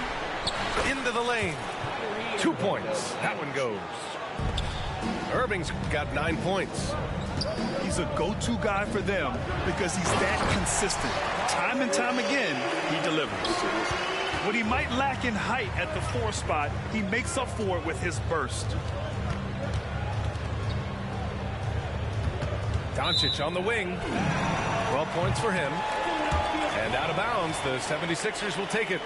Into the lane. 2 points. That one goes. Irving's got 9 points. He's a go-to guy for them because he's that consistent. Time and time again, he delivers. What he might lack in height at the 4 spot, he makes up for it with his burst. Doncic on the wing. 12 points for him. And out of bounds, the 76ers will take it.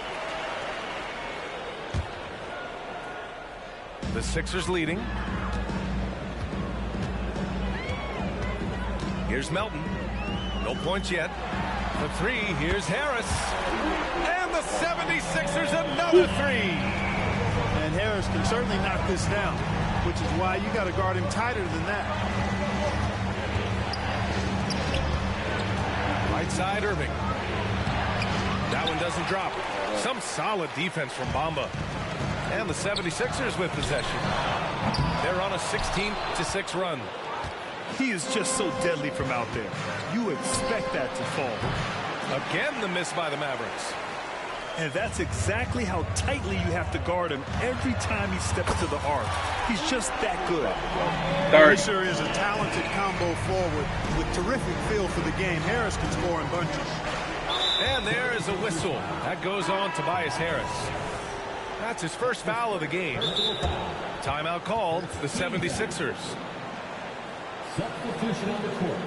The Sixers leading. Here's Melton. No points yet. The 3, here's Harris. And the 76ers another 3. And Harris can certainly knock this down, which is why you got to guard him tighter than that. Right side, Irving. That one doesn't drop. Some solid defense from Bamba. And the 76ers with possession. They're on a 16-6 run. He is just so deadly from out there. You expect that to fall. Again, the miss by the Mavericks. And that's exactly how tightly you have to guard him every time he steps to the arc. He's just that good. He sure is a talented combo forward with terrific feel for the game. Harris can score in bunches. And there is a whistle. That goes on Tobias Harris. That's his first foul of the game. Timeout called, the 76ers. Substitution on the court.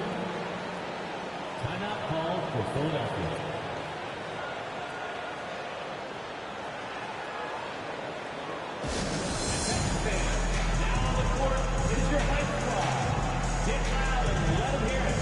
Timeout call for Philadelphia. Now on the court is your white squad. Get loud and let them hear it.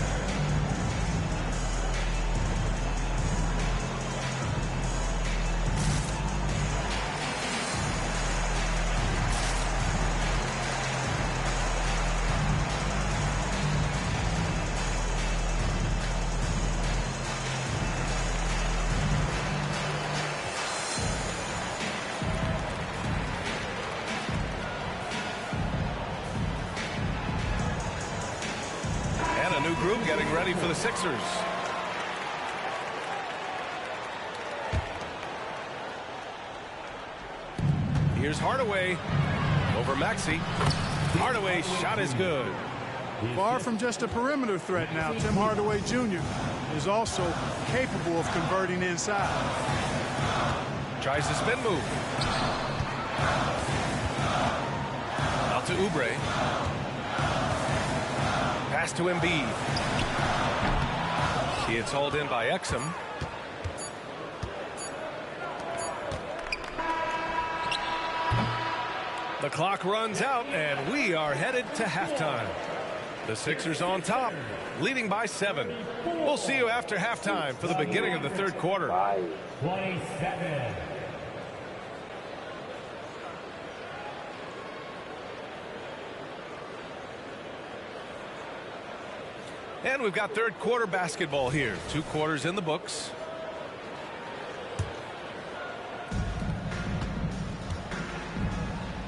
Group getting ready for the Sixers. Here's Hardaway over Maxey. Hardaway's shot is good. Far from just a perimeter threat now, Tim Hardaway Jr. is also capable of converting inside. Tries the spin move. Out to Oubre. Pass to Embiid. It's hauled in by Exum. The clock runs out, and we are headed to halftime. The Sixers on top, leading by 7. We'll see you after halftime for the beginning of the third quarter. 27. And we've got third quarter basketball here. 2 quarters in the books.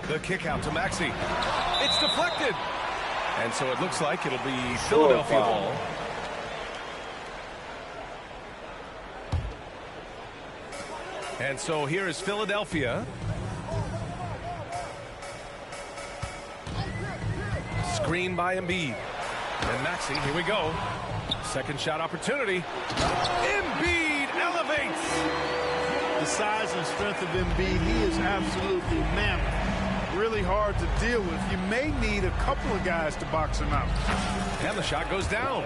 The kick out to Maxey. It's deflected. And so it looks like it'll be Philadelphia ball. And so here is Philadelphia. Screen by Embiid. And Maxey, here we go. Second shot opportunity. Embiid elevates. The size and strength of Embiid, he is absolutely mammoth. Really hard to deal with. You may need a couple of guys to box him out. And the shot goes down.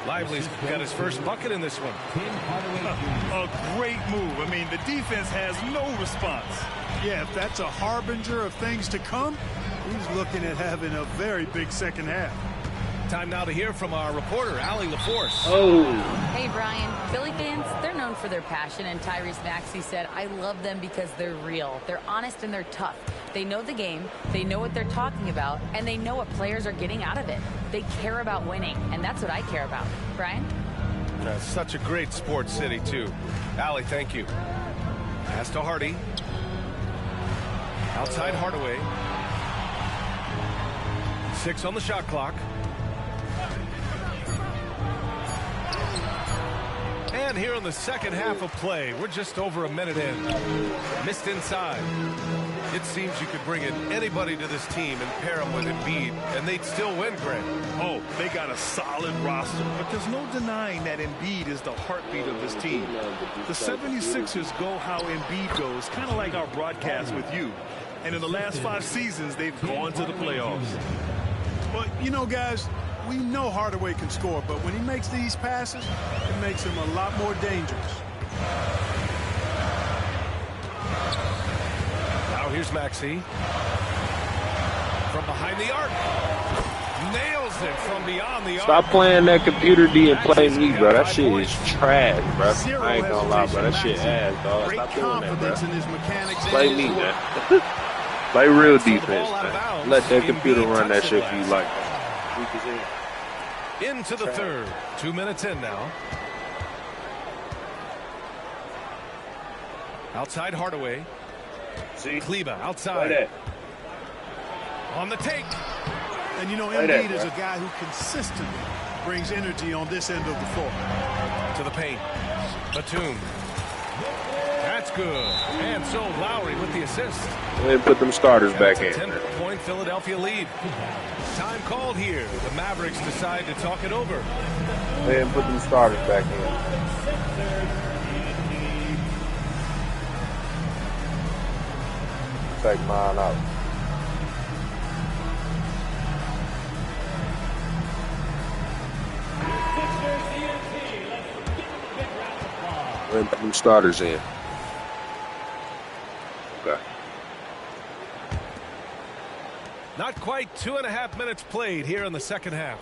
Lively's got his first bucket in this one. A great move. I mean, the defense has no response. Yeah, if that's a harbinger of things to come, he's looking at having a very big second half. Time now to hear from our reporter, Allie LaForce. Hey, Brian. Philly fans, they're known for their passion, and Tyrese Maxey said, I love them because they're real. They're honest and they're tough. They know the game, they know what they're talking about, and they know what players are getting out of it. They care about winning, and that's what I care about. Brian? Such a great sports city, too. Allie, thank you. Pass to Hardy. Outside Hardaway. 6 on the shot clock. And here in the second half of play, we're just over a minute in. Missed inside. It seems you could bring in anybody to this team and pair them with Embiid, and they'd still win, Greg. Oh, they got a solid roster, but there's no denying that Embiid is the heartbeat of this team. The 76ers go how Embiid goes, kind of like our broadcast with you. And in the last 5 seasons, they've gone to the playoffs. But, you know, guys, we know Hardaway can score, but when he makes these passes, it makes him a lot more dangerous. Now here's Maxey. From behind the arc. Nails it from beyond the arc. Stop playing that computer D and play me, bro. That shit is trash, bro. I ain't gonna lie, bro. That shit ass, dog. Stop doing that, bro. Play me, man. Play real defense, man. Let that computer run that shit for you like that. Into the third. 2 minutes in now. Outside Hardaway. Kleba outside. On the take. And you know, Embiid is a guy who consistently brings energy on this end of the floor. To the paint. Batum. That's good. And so Lowry with the assist. And put them starters back in. 10-point Philadelphia lead. Time called here. The Mavericks decide to talk it over. And put them starters back in. Take mine out. And put them starters in. Okay. Not quite 2.5 minutes played here in the second half.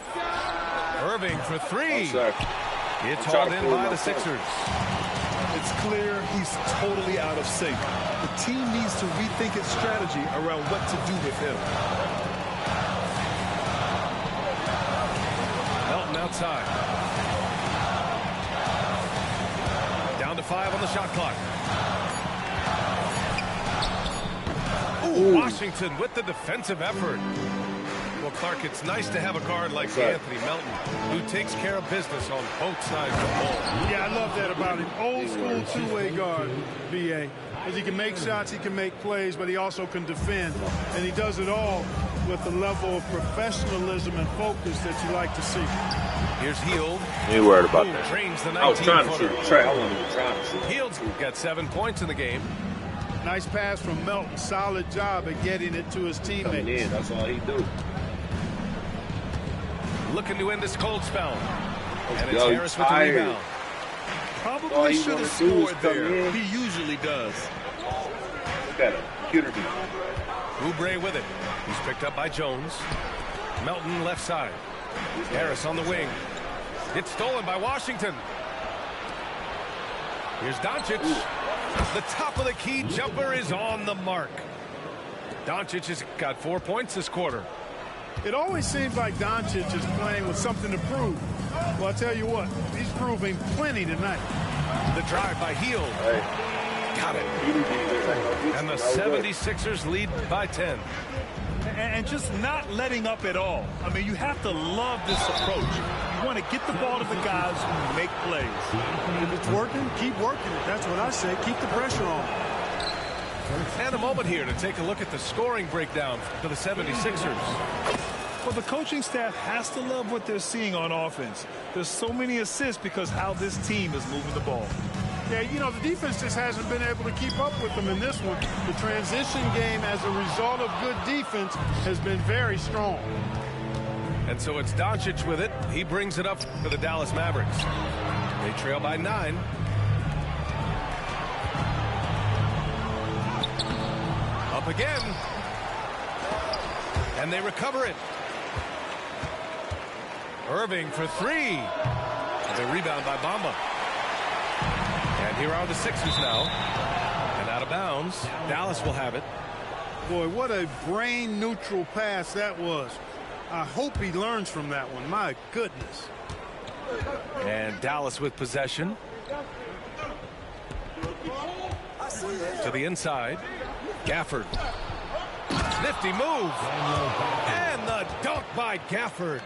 Irving for 3. It's hauled in by the Sixers. It's clear he's totally out of sync. The team needs to rethink its strategy around what to do with him. Melton outside. Down to 5 on the shot clock. Ooh, Washington with the defensive effort. Well, Clark, it's nice to have a guard like Anthony Melton who takes care of business on both sides of the ball. Yeah, I love that about him. Old school two-way guard, BA. Because he can make shots, he can make plays, but he also can defend. And he does it all with the level of professionalism and focus that you like to see. Here's Hield. You ain't worried about that. Trains the I was trying to shoot footer. the track. I wasn't even trying to shoot. Hield's got 7 points in the game. Nice pass from Melton. Solid job at getting it to his Coming teammates. in, that's all he do. Looking to end this cold spell. And it's Yo, Harris with the tired. rebound. Probably he should wanna have do is scored come there. in. He usually does. Look at him. Cuter dude. Oubre with it. He's picked up by Jones. Melton left side. Harris on the wing. It's stolen by Washington. Here's Doncic. The top of the key jumper is on the mark. Doncic has got 4 points this quarter. It always seems like Doncic is playing with something to prove. Well, I'll tell you what, he's proving plenty tonight. The drive by Hield. Got it. And the 76ers lead by 10. And just not letting up at all. I mean, you have to love this approach. You want to get the ball to the guys who make plays. If it's working, keep working it. That's what I say. Keep the pressure on. And a moment here to take a look at the scoring breakdown for the 76ers. Well, the coaching staff has to love what they're seeing on offense. There's so many assists because how this team is moving the ball. Yeah, you know, the defense just hasn't been able to keep up with them in this one. The transition game, as a result of good defense, has been very strong. And so it's Doncic with it. He brings it up for the Dallas Mavericks. They trail by 9. Up again. And they recover it. Irving for 3. The rebound by Bamba. And here are the Sixers now. And out of bounds. Dallas will have it. Boy, what a brain-neutral pass that was. I hope he learns from that one. My goodness. And Dallas with possession. To the inside. Gafford. Nifty move. And the dunk by Gafford.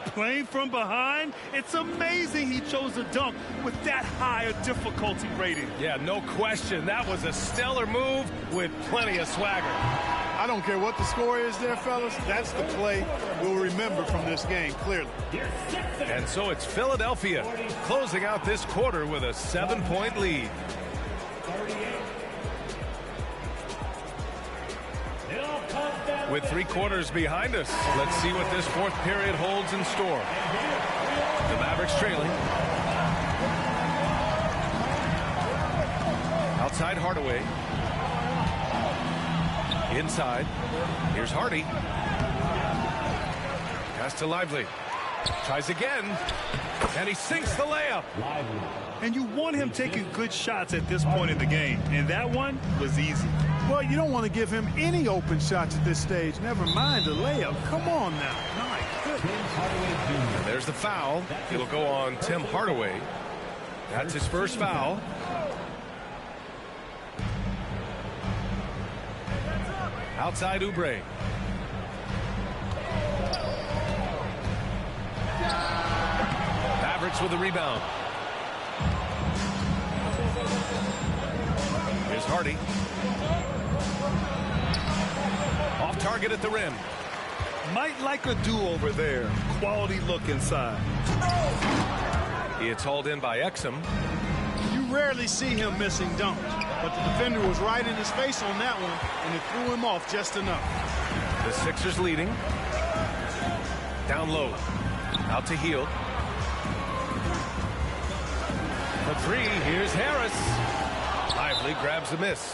Playing from behind, it's amazing he chose a dunk with that high a difficulty rating. Yeah, no question. That was a stellar move with plenty of swagger. I don't care what the score is there, fellas. That's the play we'll remember from this game, clearly. And so it's Philadelphia closing out this quarter with a 7-point lead. With 3 quarters behind us, let's see what this 4th period holds in store. The Mavericks trailing. Outside Hardaway. Inside. Here's Hardy. Pass to Lively. Tries again. And he sinks the layup. And you want him taking good shots at this point in the game. And that one was easy. Well, you don't want to give him any open shots at this stage. Never mind the layup. Come on now. My goodness. And there's the foul. It'll go on Tim Hardaway. That's his first foul. Outside Oubre. Mavericks with the rebound. Here's Hardy. Off target at the rim. Might like a do-over there. Quality look inside. He is hauled in by Exum. You rarely see him missing dunks, but the defender was right in his face on that one, and it threw him off just enough. The Sixers leading. Down low. Out to Hield. For 3, here's Harris. Lively grabs a miss.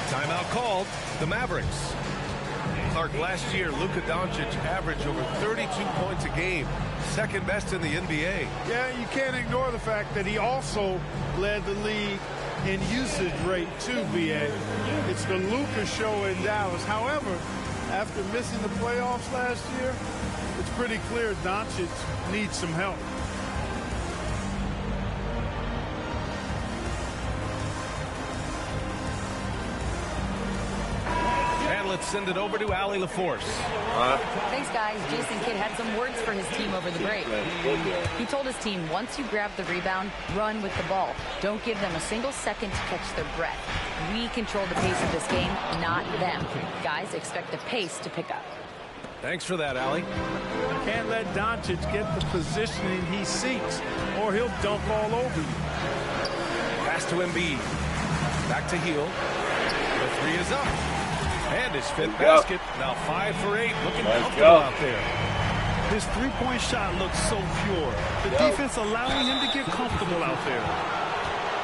Timeout called. The Mavericks. Clark, last year, Luka Doncic averaged over 32 points a game. Second best in the NBA. Yeah, you can't ignore the fact that he also led the league in usage rate too, BA. It's the Luka show in Dallas. However, after missing the playoffs last year, it's pretty clear Doncic needs some help. Let's send it over to Allie LaForce. Thanks, guys. Jason Kidd had some words for his team over the break. He told his team, once you grab the rebound, run with the ball. Don't give them a single second to catch their breath. We control the pace of this game, not them. Guys, expect the pace to pick up. Thanks for that, Allie. Can't let Doncic get the positioning he seeks, or he'll dunk all over you. Pass to Embiid. Back to Hield. The three is up. And his fifth basket. Now 5 for 8. Looking comfortable out there. His three-point shot looks so pure. The defense allowing him to get comfortable out there.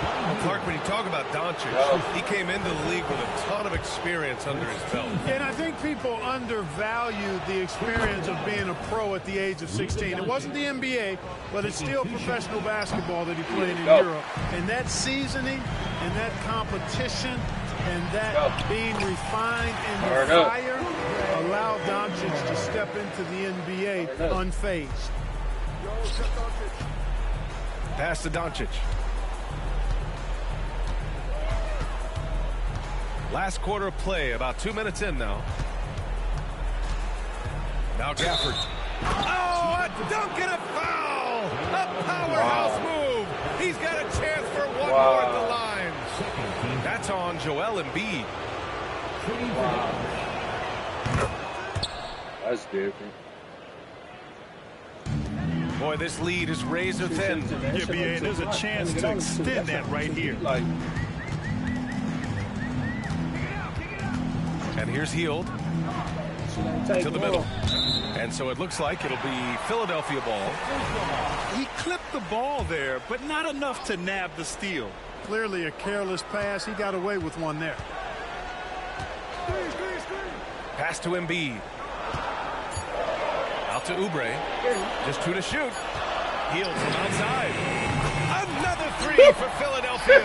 Well, Clark, when you talk about Doncic, he came into the league with a ton of experience under his belt. And I think people undervalue the experience of being a pro at the age of 16. It wasn't the NBA, but it's still professional basketball that he played in Europe. And that seasoning and that competition and that being refined in the fire allowed Doncic to step into the NBA unfazed. Pass to Doncic. Last quarter of play, about 2 minutes in now. Now Gafford. Oh, a dunk and a foul! A powerhouse move! He's got a chance for one more at the line. That's on Joel Embiid. That's different. Boy, this lead is razor thin. Yeah, BA, there's a chance to extend that right here. And here's Hield to the middle. And so it looks like it'll be Philadelphia ball. He clipped the ball there, but not enough to nab the steal. Clearly a careless pass. He got away with one there. Pass to Embiid. Out to Oubre. Just 2 to shoot. Hield from outside. Another 3 for Philadelphia.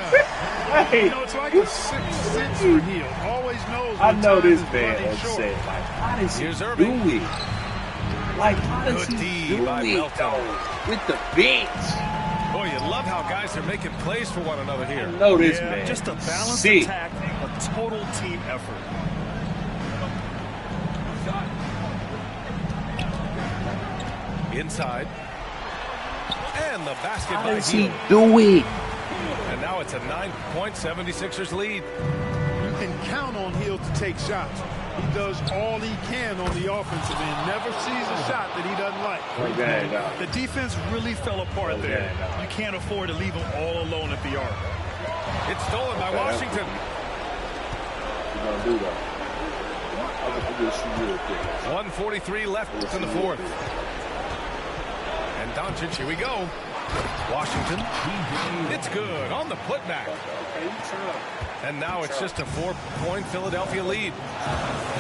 Hey. You know, it's like a sixth sense for Hield. Always knows. I know this man has said, like, how does he do it? Like, how does he do it, though, with the bench? Boy, you love how guys are making plays for one another here. I know this man. Just a balanced attack, a total team effort. Inside. And the basket how by does he Hield. do it? And now it's a 9-point 76ers lead. You can count on Hield to take shots. He does all he can on the offensive end. Never sees a shot that he doesn't like. The defense really fell apart there. You can't afford to leave him all alone at the arc. It's stolen by Washington. He's going to do that. 1:43 left in the fourth. And Doncic, here we go. Washington. It's good on the putback. And now it's just a 4-point Philadelphia lead.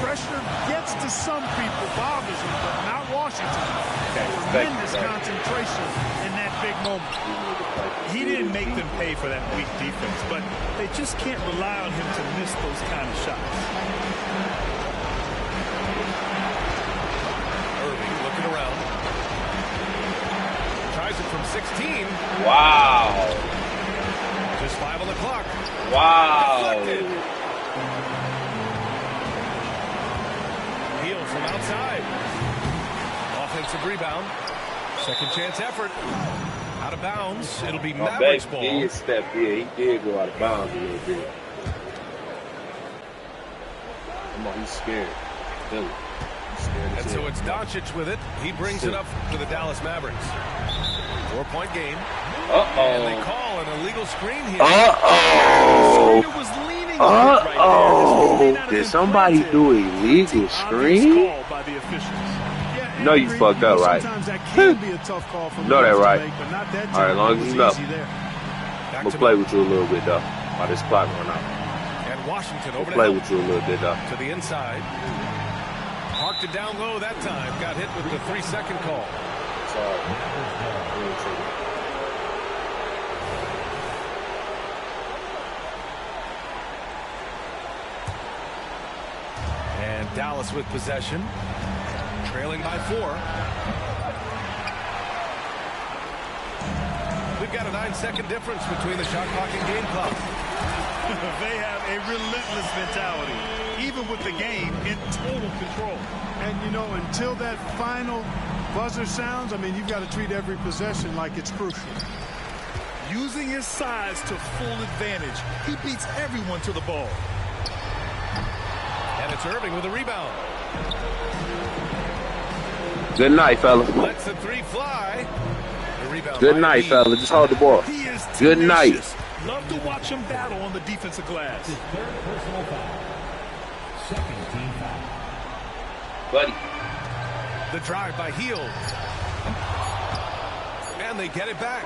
Pressure gets to some people, bothers them, but not Washington. Tremendous concentration in that big moment. He didn't make them pay for that weak defense, but they just can't rely on him to miss those kind of shots. Irving looking around. Tries it from 16. Wow. Just 5 on the clock. Wow. Deflected. Hield from outside. Offensive rebound. Second chance effort. Out of bounds. It'll be Mavericks ball. He stepped in. He did go out of bounds a little bit. Come on, he's scared. Philly. And so it's Doncic with it. He brings it up to the Dallas Mavericks. 4-point game. And they call an illegal screen here. Did somebody do a illegal screen? No, you fucked up, right? Know that, right? All right, as long as you know. I'm going to play with you a little bit, though, while this clock run out. And Washington over play with you a little bit, though. To the inside. Parked it down low that time. Got hit with the 3-second call. Sorry. And Dallas with possession. Trailing by 4. We've got a 9-second difference between the shot clock and game clock. They have a relentless mentality, even with the game in total control. And, you know, until that final buzzer sounds, I mean, you've got to treat every possession like it's crucial. using his size to full advantage. He beats everyone to the ball. And it's Irving with a rebound. Good night, fella. Lets the three fly. The rebound. Good night, fella. Just hold the ball. He is Good night. Love to watch him battle on the defensive glass. His third personal foul. Second team foul. Buddy. The drive by Hield. And they get it back.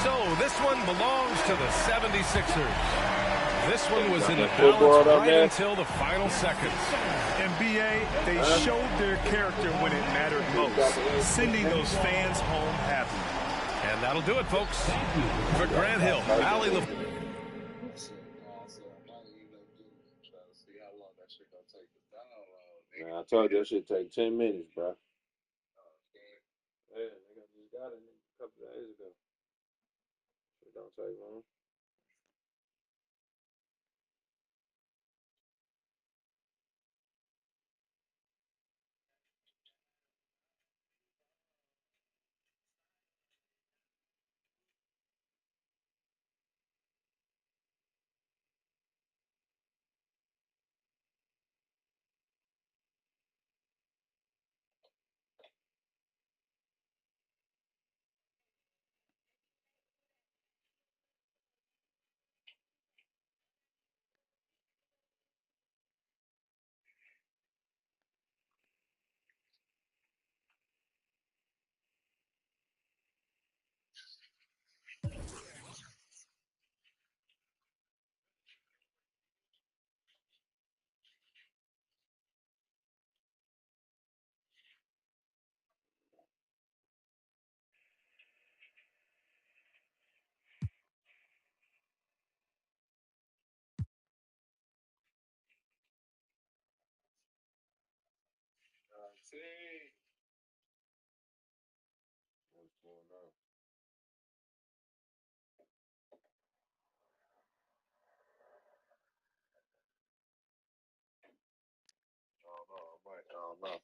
So this one belongs to the 76ers. This one was in the balance right until the final seconds. NBA, they showed their character when it mattered most, sending those fans home happy. And that'll do it, folks. For Grant Hill, Allie LaFleur. Man, I told you that should take 10 minutes, bro. Yeah, nigga just got it a couple of days ago. It don't take long. What's going on? I don't know.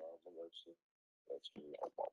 I'm gonna let you know.